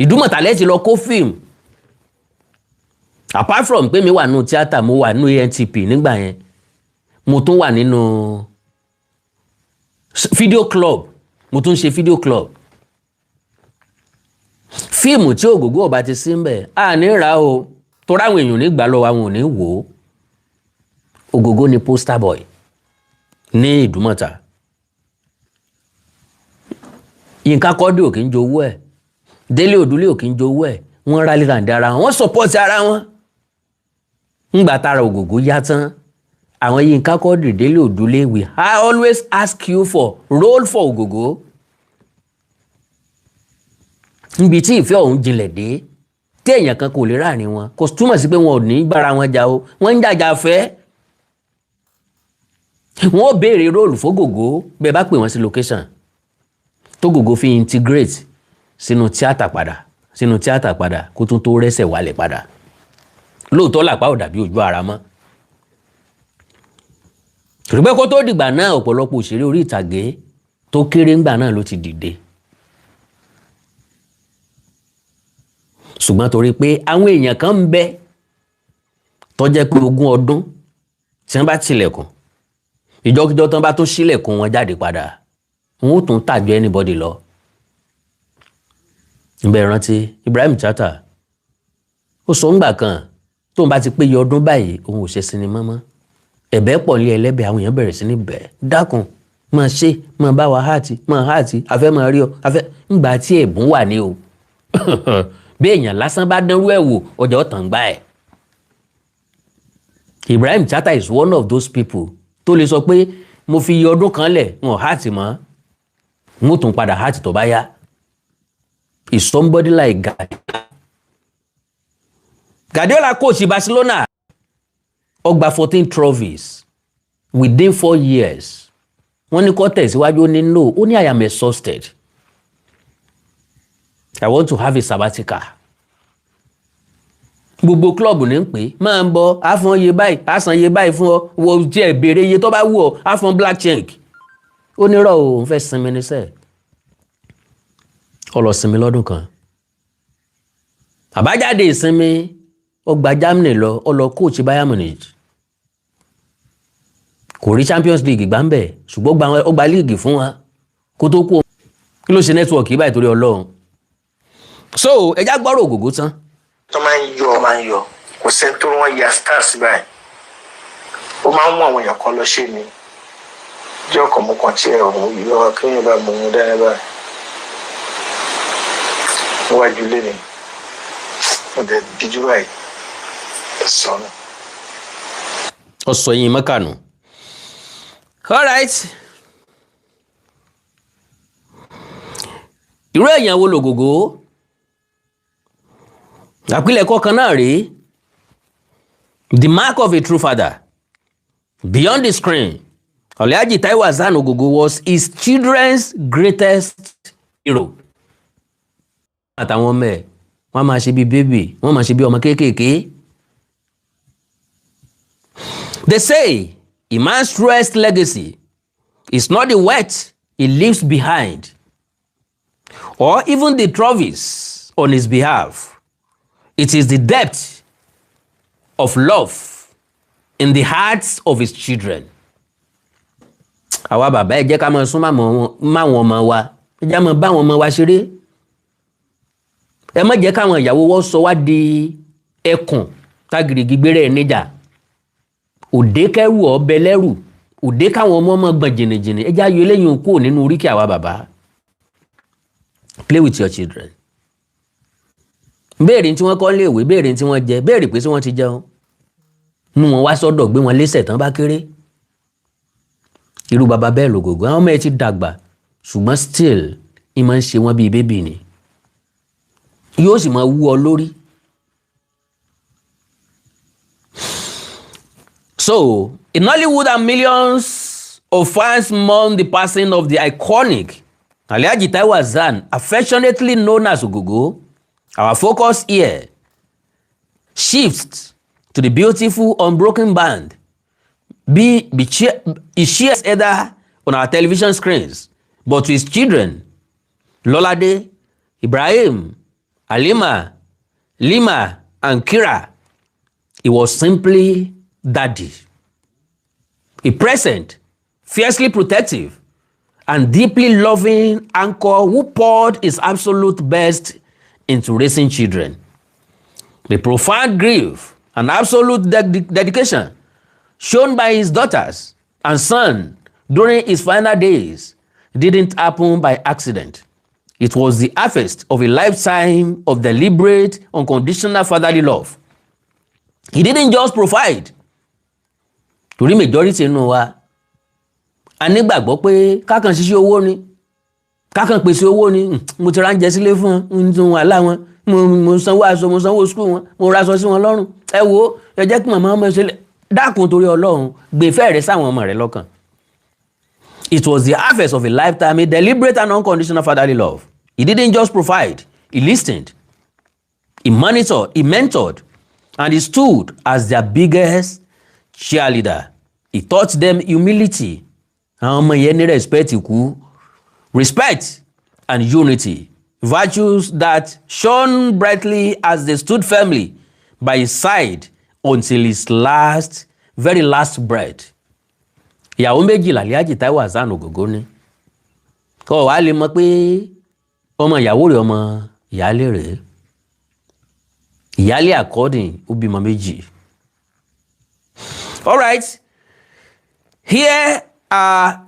ìdúmọ̀tà lẹ́ẹ̀tì lọ kó fíìmù apart from pé mi wà nínú tíátà mo wà nínú ANTP nígbà yẹn mo tún wà nínú video club mo tún ṣe video club fíìmù tí Ògògó ọba ti sí ń bẹ̀ à ní ra o torí àwọn èèyàn nígbà lọ́wọ́ àwọn ò ní wò ó Ògògó ni poster boy ní ìdúmọ̀tà Yínká Quadri ò kí ń jowó ẹ̀ Délé Òdúlé ò kí ń jowó ẹ̀ wọ́n rálé ràǹdà ara wọn support ara wọn ńgbà tára Ògògó yá tán àwọn Yínká Quadri Délé Òdúlé we always ask you for role for Ògògó níbi tí ìfẹ́ ọ̀hún jinlẹ̀ dé tí èèyàn kan kò lè ráàrin wọn kò túmọ̀ sí pé wọn ò ní bára wọn jà o wọ́n ń jàjà fẹ́ wọ́n ó béèrè róòlù f'Ògògó bẹ́ẹ̀ bá pè wọ́n sí location t'Ògògó fi integrate sínú tíátà padà kó tún tó rẹ́sẹ̀ wálẹ̀ padà lóòótọ́ làpá ò dàbí ojú ara mọ́ ṣùgbọ́n kó tó dìgbà náà ọ̀pọ̀lọpọ̀ òṣèré orí ìtàgé tó kéré ńgbà náà ló ti dìde ṣùgbọ́n torí pé àwọn èèyàn kan ń bẹ tó jẹ́ pé 20 ọdún tí wọ́n bá tilẹ̀kùn ìjọ́kíjọ́ tán bá tún ṣílẹ̀kùn wọn jáde padà wọn ó tún tàjọ anybody lọ. ìbẹ̀ rántí Ibrahim Chatta ó sọ ńgbà kan tóun bá ti péye ọdún báyìí òun ò ṣe sinimá mọ́ ẹ̀bẹ̀ pọ̀ ní ẹlẹ́bẹ̀ àwọn èèyàn bẹ̀rẹ̀ sí ní bẹ̀ dákun máa ṣe máa bá wa háàtì afẹ́ máa rí ọ afẹ́ ńgbà tí ẹ̀bùn wà ní o bí èèyàn lásán bá dánrú ẹ̀ wò ọjà ọ̀tàn gbá ẹ̀. Ibrahim Chatta is one of those people tó lè sọ pé mo fi iye ọdún kan lẹ̀ wọn háàtì mọ́ n ó tún padà háàtì tó bá yá. Is somebody like Guardiola coach Barcelona ó gba 14 trophies within 4 years wọ́n ní kó tẹ̀síwájú ó ní no ó ní I am exhausted I want to have a sabbatical. Gbogbo klọ́ọ̀bù ní ń pè máa ń bọ̀ á fún iye báyìí á san iye báyìí fún ọ wo jẹ́ béèrè iye tó bá wù ọ á fún black check. Ó ní rọ̀ òun fẹ́ sinmi níṣẹ́ ó lọ sinmi lọ́dún kan. Àbájáde ìsinmi ó gba Germany lọ ó lọ coach Bayern Munich kò rí Champions League gbá ń bẹ̀ ṣùgbọ́n ó gba league fún wa kó tó kú kí ló ṣe network yìí báyìí torí Ọlọ́run. So ẹja gbọ́rọ̀ Ògògó tán. tó máa ń yọ kò sẹ́ni tó wọ́n ya stars báyìí ó máa ń mú àwọn èèyàn kan lọ ṣe ni jẹ́ ọkọ̀ mú kan tí ẹ̀ ọ̀hún yìí lọ́wọ́ kí yẹn bá mú un dáná báyìí níwájú ilé ni mo dẹ̀ díjú báyìí sọnù. ọ̀sọ̀ yìí mọ́kànù. All right. irú èèyàn wo lògògó àpilẹ̀kọ kan náà rèé the mark of a true father beyond the screen Alhaji Taiwo Hassan Ogogo was his children's greatest hero. àtàwọn ọmọ ẹ̀ wọ́n máa ṣe bí bébì wọ́n máa ṣe bí ọmọ kéékèèké. They say a man's truest legacy is not the wealth he leaves behind or even the trophies on his behalf. It is the depth of love in the hearts of his children. Àwa bàbá ẹ jẹ́ ká máa sún máwọn ọmọ wa, ẹ jẹ́ máa bá àwọn ọmọ wa ṣeré. Ẹ má jẹ́ káwọn ìyàwó wọ́n sọ wá di ẹkùn tágìrìgì gbére ẹ̀ níjà. Òde kẹ́rù ọbẹ̀ lẹ́rù, òde káwọn ọmọ gbọ̀n jìnnìjìnnì, ẹ jẹ́ ayọ̀ eléyìí kúrò nínú oríkì àwa bàbá. Play with your children. Béèrè tí wọ́n kọ́ léèwé, béèrè tí wọ́n jẹ, béèrè pé tí wọ́n ti jẹun. Mú wọn wá sọ́dọ̀ gbé wọn lésẹ̀ tán bá kéré. Irú bàbá bẹ́ẹ̀ lògògó, àwọn ọmọ ẹ ti dàgbà, ṣùgbọ́n still ìmọ̀ ń ṣe wọ́n bíi bébì ni. Yóò sì máa wú ọ lórí. So, in Hollywood and millions of fans mourn the passing of the iconic Alhaji Taiwo Hassan, affectionately known as Ogogo. Our focus here shifts to the beautiful unbroken band he shares either on our television screens, but to his children, Lolade, Ibrahim, Halima, Lima, and Kira, he was simply Daddy. A present, fiercely protective, and deeply loving anchor who poured his absolute best into raising children. The profound grief and absolute dedication shown by his daughters and son during his final days didn't happen by accident. It was the harvest of a lifetime of deliberate, unconditional fatherly love. He didn't just provide. Torí majority nínú wa a nígbàgbọ́ pé kákan ṣiṣẹ́ owó ni kákan pèsè owó ni mo ti ránjẹ sílé fún wọn tún wà láwọn mo sanwó aṣọ mo sanwó skul wọn mo raṣọ sí wọn lọ́rùn ẹ wo ẹ jẹ́ kí màmá ọmọ ṣe dákun torí Ọlọ́run gbèfẹ́ rẹ sáwọn ọmọ rẹ lọ́kàn. It was the harvest of a lifetime, a deliberate and unconditional fatherly love. He didn't just provide, he listened, he monitored, he mentored, and he stood as their biggest cheerleader. He taught them humility. Àwọn ọmọ yẹn ní respect and unity, virtues that shone brightly as they stood firmly by his side until his very last breath. Ìyàwó méjìlá Alhaji Taiwo Hassan Ogogo ní. Kọ́ wá lè mọ̀ pé ọmọ ìyàwó rẹ̀ ọmọ ìyálé rẹ̀. Ìyálé according ó bímọ méjì. All right. Here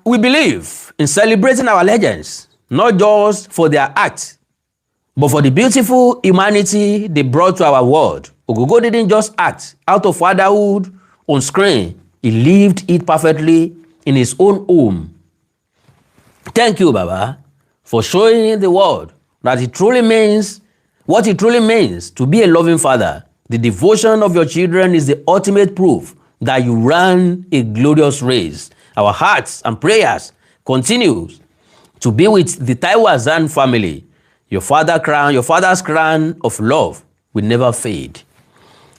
we believe in celebrating our legends, not just for their act, but for the beautiful humanity they brought to our world. Ogogo didn't just act out of fatherhood on screen. He lived it perfectly in his own home. Thank you, Baba, for showing the world that what it truly means to be a loving father. The devotion of your children is the ultimate proof that you ran a glorious race. Our hearts and prayers continue to be with the Taiwo Hassan family. Your father's crown of love will never fade.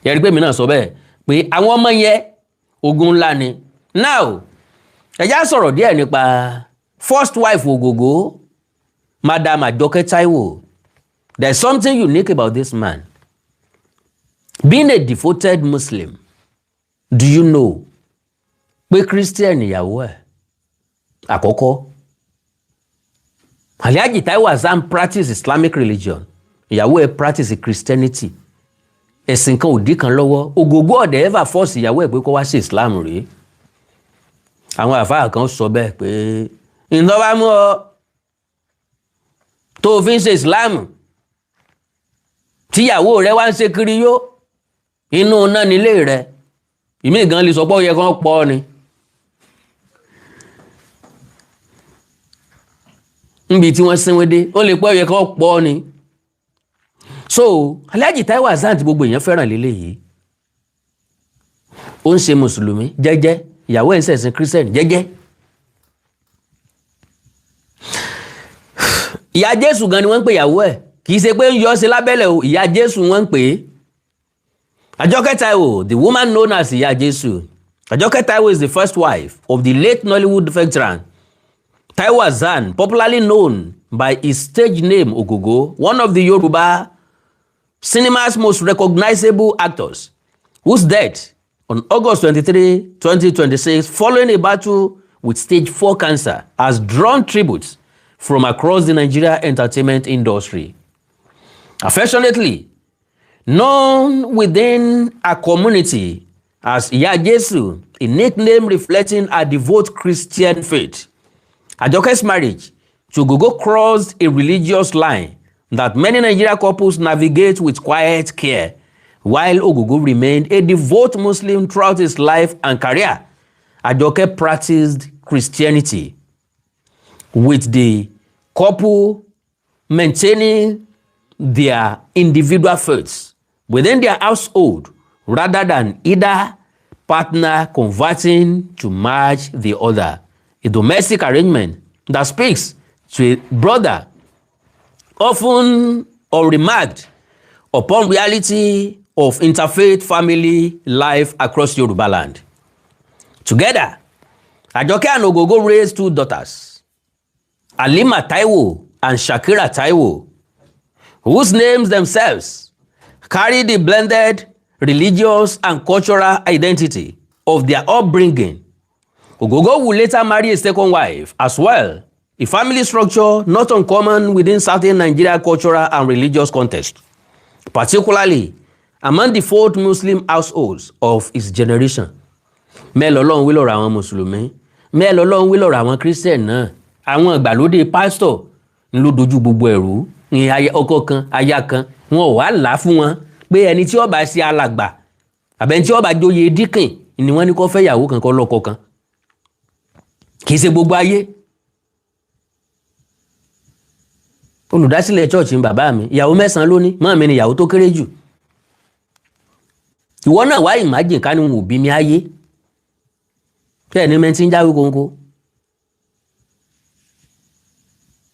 Yẹ́rí pé mi náà sọ bẹ́ẹ̀ pé àwọn ọmọ yẹn ogun ńlá ni. Now, ẹ já sọ̀rọ̀ díẹ̀ nípa first wife Ogogo, Madam Ajoke Taiwo. There's something unique about this man. Being a devoted Muslim, do you know pé Christian ìyàwó ẹ̀ àkọ́kọ́. Alhaji Taiwo Hassan practice Islamic religion, ìyàwó ẹ̀ practice Christianity. Ẹ̀sìn kan òdì kan lọ́wọ́. Ogogo ọ̀dẹ̀ ever force ìyàwó ẹ̀ pé kó wá sí Islam rèé. Àwọn àfáà kan sọ bẹ́ẹ̀ pé ìdánwà mú ọ tó fi ń ṣe Islam tíyàwó rẹ wá ń ṣe kiri yó inú náà nílé rẹ, ìmí gan lè sọ pé ó yẹ kán pọ̀ ni. Níbi tí wọ́n sínwé dé ó lè pé ó yẹ kán pọ̀ ni. So Alhaji Taiwo Hassan tí gbogbo èèyàn fẹ́ràn lélẹ́yìí, ó ń ṣe mùsùlùmí jẹ́jẹ́, ìyàwó ẹ̀ ń ṣẹ̀sìn Christian jẹ́jẹ́. Ìyá Jésù gan ni wọ́n ń pè ìyàwó ẹ̀, kì í ṣe pé ń yọ ọ́ sí lábẹ́lẹ̀ o, ìyá Jésù wọ́n ń pè é. Àjọkẹ́ Taiwo, the woman known as Ìyá Jésù. Àjọkẹ́ Taiwo is the first wife of the late Nollywood veteran Taiwo Hassan, popularly known by his stage name Ogogo, one of the Yoruba cinema's most recognizable actors, whose death on August 23, 2026, following a battle with stage 4 cancer, has drawn tributes from across the Nigeria entertainment industry. Affectionately known within a community as Ìyá Jésù, a nickname reflecting her devout Christian faith, Ajoke's marriage to Ogogo crossed a religious line that many Nigerian couples navigate with quiet care, while Ogogo remained a devout Muslim throughout his life and career. Ajoke practiced Christianity, with the couple maintaining their individual faiths within their household rather than either partner converting to match the other. A domestic arrangement that speaks to a brother often unremarked upon reality of interfaith family life across Yoruba land. Together, Ajoke and Ogogo raised 2 daughters, Halima Taiwo and Shakira Taiwo, whose names themselves carry the blended religious and cultural identity of their upbringing. Ogogo will later marry a second wife as well, a family structure not uncommon within certain Nigeria cultural and religious context, particularly among the 4 Muslim households of his generation. Mẹ́lọ Ọlọ́run wí lọ́rọ̀ àwọn Mùsùlùmí, mẹ́lọ Ọlọ́run wí lọ́rọ̀ àwọn Christian náà. Àwọn ìgbàlódé pásítọ̀ ń ló dojú gbogbo ẹ̀rú ní ọkọ kan, aya kan, wọn ò wá là fún wọn pé ẹni tí ó bá ṣe alàgbà àbẹ̀ni tí ó bá joyè díkìn ni wọ́n ní kó fẹ́ ìyàwó kan kó lọ́kọ kan. Kì í ṣe gbogbo ayé. Olùdásílẹ̀ church ń bàbá mi, ìyàwó 9 ló ní, mọ́ mi ni ìyàwó tó kéré jù. Ìwọ náà wá imagine ká ní wọn ò bí mi ayé. Bẹ́ẹ̀ ni mẹ́ntí ń jáwé kóńkó.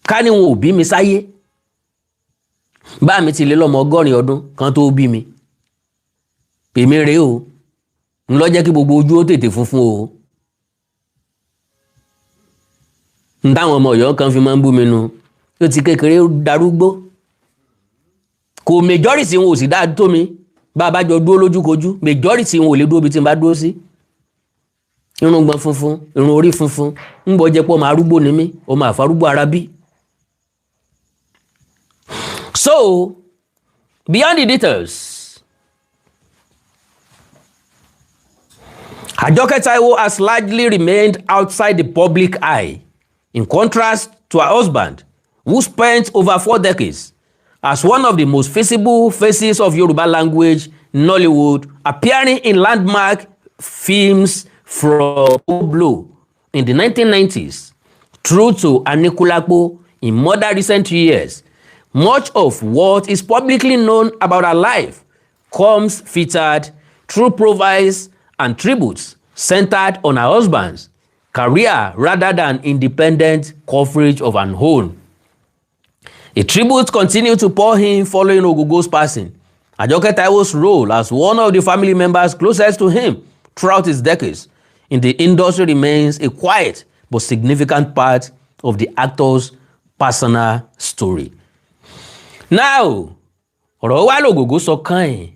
Ká ní wọn ò bí mi sáyé. Bá mi ti lé lọ́mọ 100 ọdún kan tó bí mi. Èmi rèé o. Ń lọ jẹ́ kí gbogbo ojú ó tètè funfun o. Ń táwọn ọmọ Ọ̀yọ́ kan fi máa ń bú mi nu. Ó ti kékeré darúgbó. Kò majority wọn ò sì dáa tó mi. Bá a bá jọ dúró lójúkojú, majority wọn ò lè dúró bí tí n bá dúró sí. Irun gbọ̀n funfun, irun orí funfun, ń bọ́ jẹ́ pọ́ máa arúgbó ni mí, ọmọ àfarúgbó ara bí. So, beyond the details, Ajoke Taiwo has largely remained outside the public eye, in contrast to her husband, who spent over 4 decades as one of the most visible faces of Yoruba language Nollywood, appearing in landmark films from Oblo in the 1990s through to Anikulapo in more recent years. Much of what is publicly known about her life comes featured through profiles and tributes centered on her husband's career rather than independent coverage of her own. A tribute continued to pour in following Ogogo's passing. Ajoke Taiwo's role as one of the family members closest to him throughout his decades in the industry remains a quiet but significant part of the actor's personal story. Now, ọ̀rọ̀ wá l'Ogogo sọ kàn ẹ̀.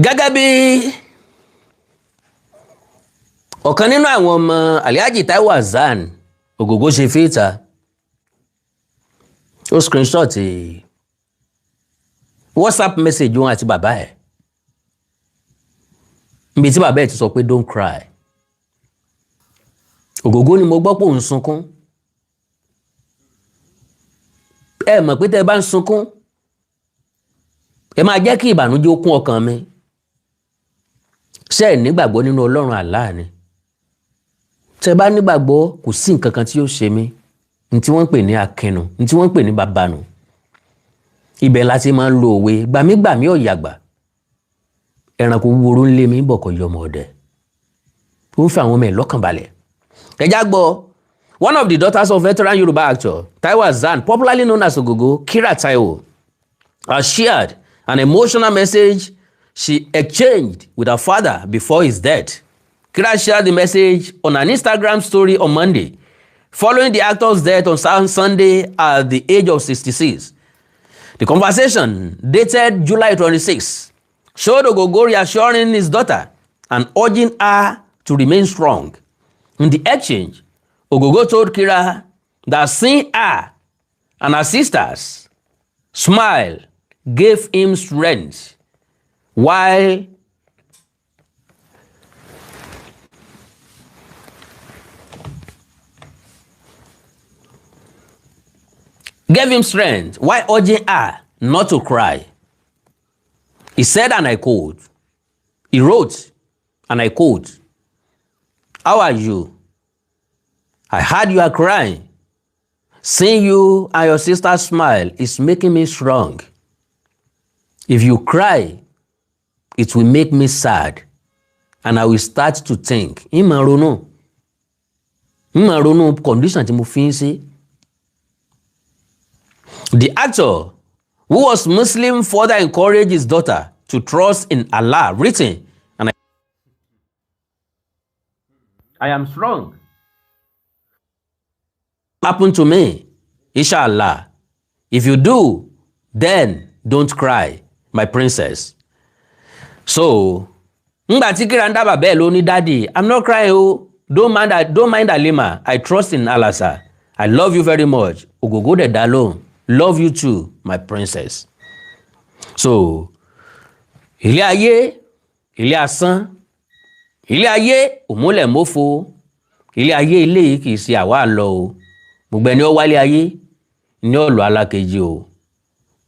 gẹ́gẹ́ bí ọ̀kan nínú àwọn ọmọ Alhaji Taiwo Hassan Ogogo ṣe fíta ó screenshot WhatsApp message wọn àti bàbá ẹ̀ níbi tí bàbá ẹ̀ ti sọ pé don't cry. Ogogo ni mo gbọ́ pé òun sunkún. Ẹ mọ̀ pé tẹ́ bá ń sunkún ẹ máa jẹ́ kí ìbànújẹ́ ó kún ọkàn mi. Ṣé ẹ nígbàgbọ́ nínú Ọlọ́run Allah ni? Tẹ́ bá nígbàgbọ́ kò sí nǹkan kan tí yóò ṣe mí. Ní tí wọ́n ń pè ní akẹnu, ní tí wọ́n ń pè ní babanu. Ibẹ̀ la ti máa ń lo òwe gbàmígbàmí ọ̀yàgbà. Ẹranko wúwo ń lé mi bọ̀ kọ́ yọmọ ọdẹ. Ó ń fi àwọn ọmọ ẹ̀ lọ́kàn balẹ̀. Ẹja gbọ́, one of the daughters of veteran Yoruba actor Taiwo Hassan, popularly known as Ogogo, Kira Taiwo, has shared an emotional message she exchanged with her father before his death. Kira shared the message on an Instagram story on Monday, following the actor's death on Sunday at the age of 66. The conversation, dated July 26, showed Ogogo reassuring his daughter and urging her to remain strong. In the exchange, Ogogo told Kira that seeing her and her sisters smile gave him strength, while urging her not to cry. He said, and I quote, he wrote, and I quote, "How are you? I heard you are crying. Seeing you and your sister smile is making me strong. If you cry, it will make me sad, and I will start to think." Ìmọ̀ ronú condition tí mo fi ń sí. The actor, who was Muslim, further encouraged his daughter to trust in Allah, written, and I am strong. Happen to me, inshallah. If you do, then don't cry, my princess. So, ngbà tí Kira ń dábàá bẹ́ẹ̀ ló ní daddy, I'm not crying o. Don't mind Halima. I trust in Allah, sir. I love you very much. Ogogo dẹ̀ dá lóhùn. Love you too, my princess. So, ilé ayé, ilé asán, ilé ayé òmúlẹ̀ mófo, ilé ayé ilé yìí kìí ṣe àwa lọ o. Gbogbo ẹni ó wálé ayé ní ọ̀lọ́ alákejì o.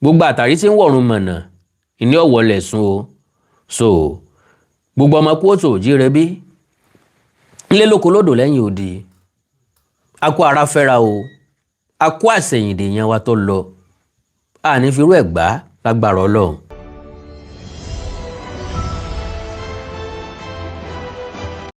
Gbogbo àtàrí tí ń wọ̀run mọ̀nà ní ọ̀wọ́lẹ̀ sùn o. So, gbogbo ọmọ kóòtù òjíire bí ilé lóko lódò lẹ́yìn odi. A kó ara fẹ́ra o. A kó àsẹ̀yìndè yẹn wa tó lọ. A ní firú ẹ̀ gbá lágbára Ọlọ́run.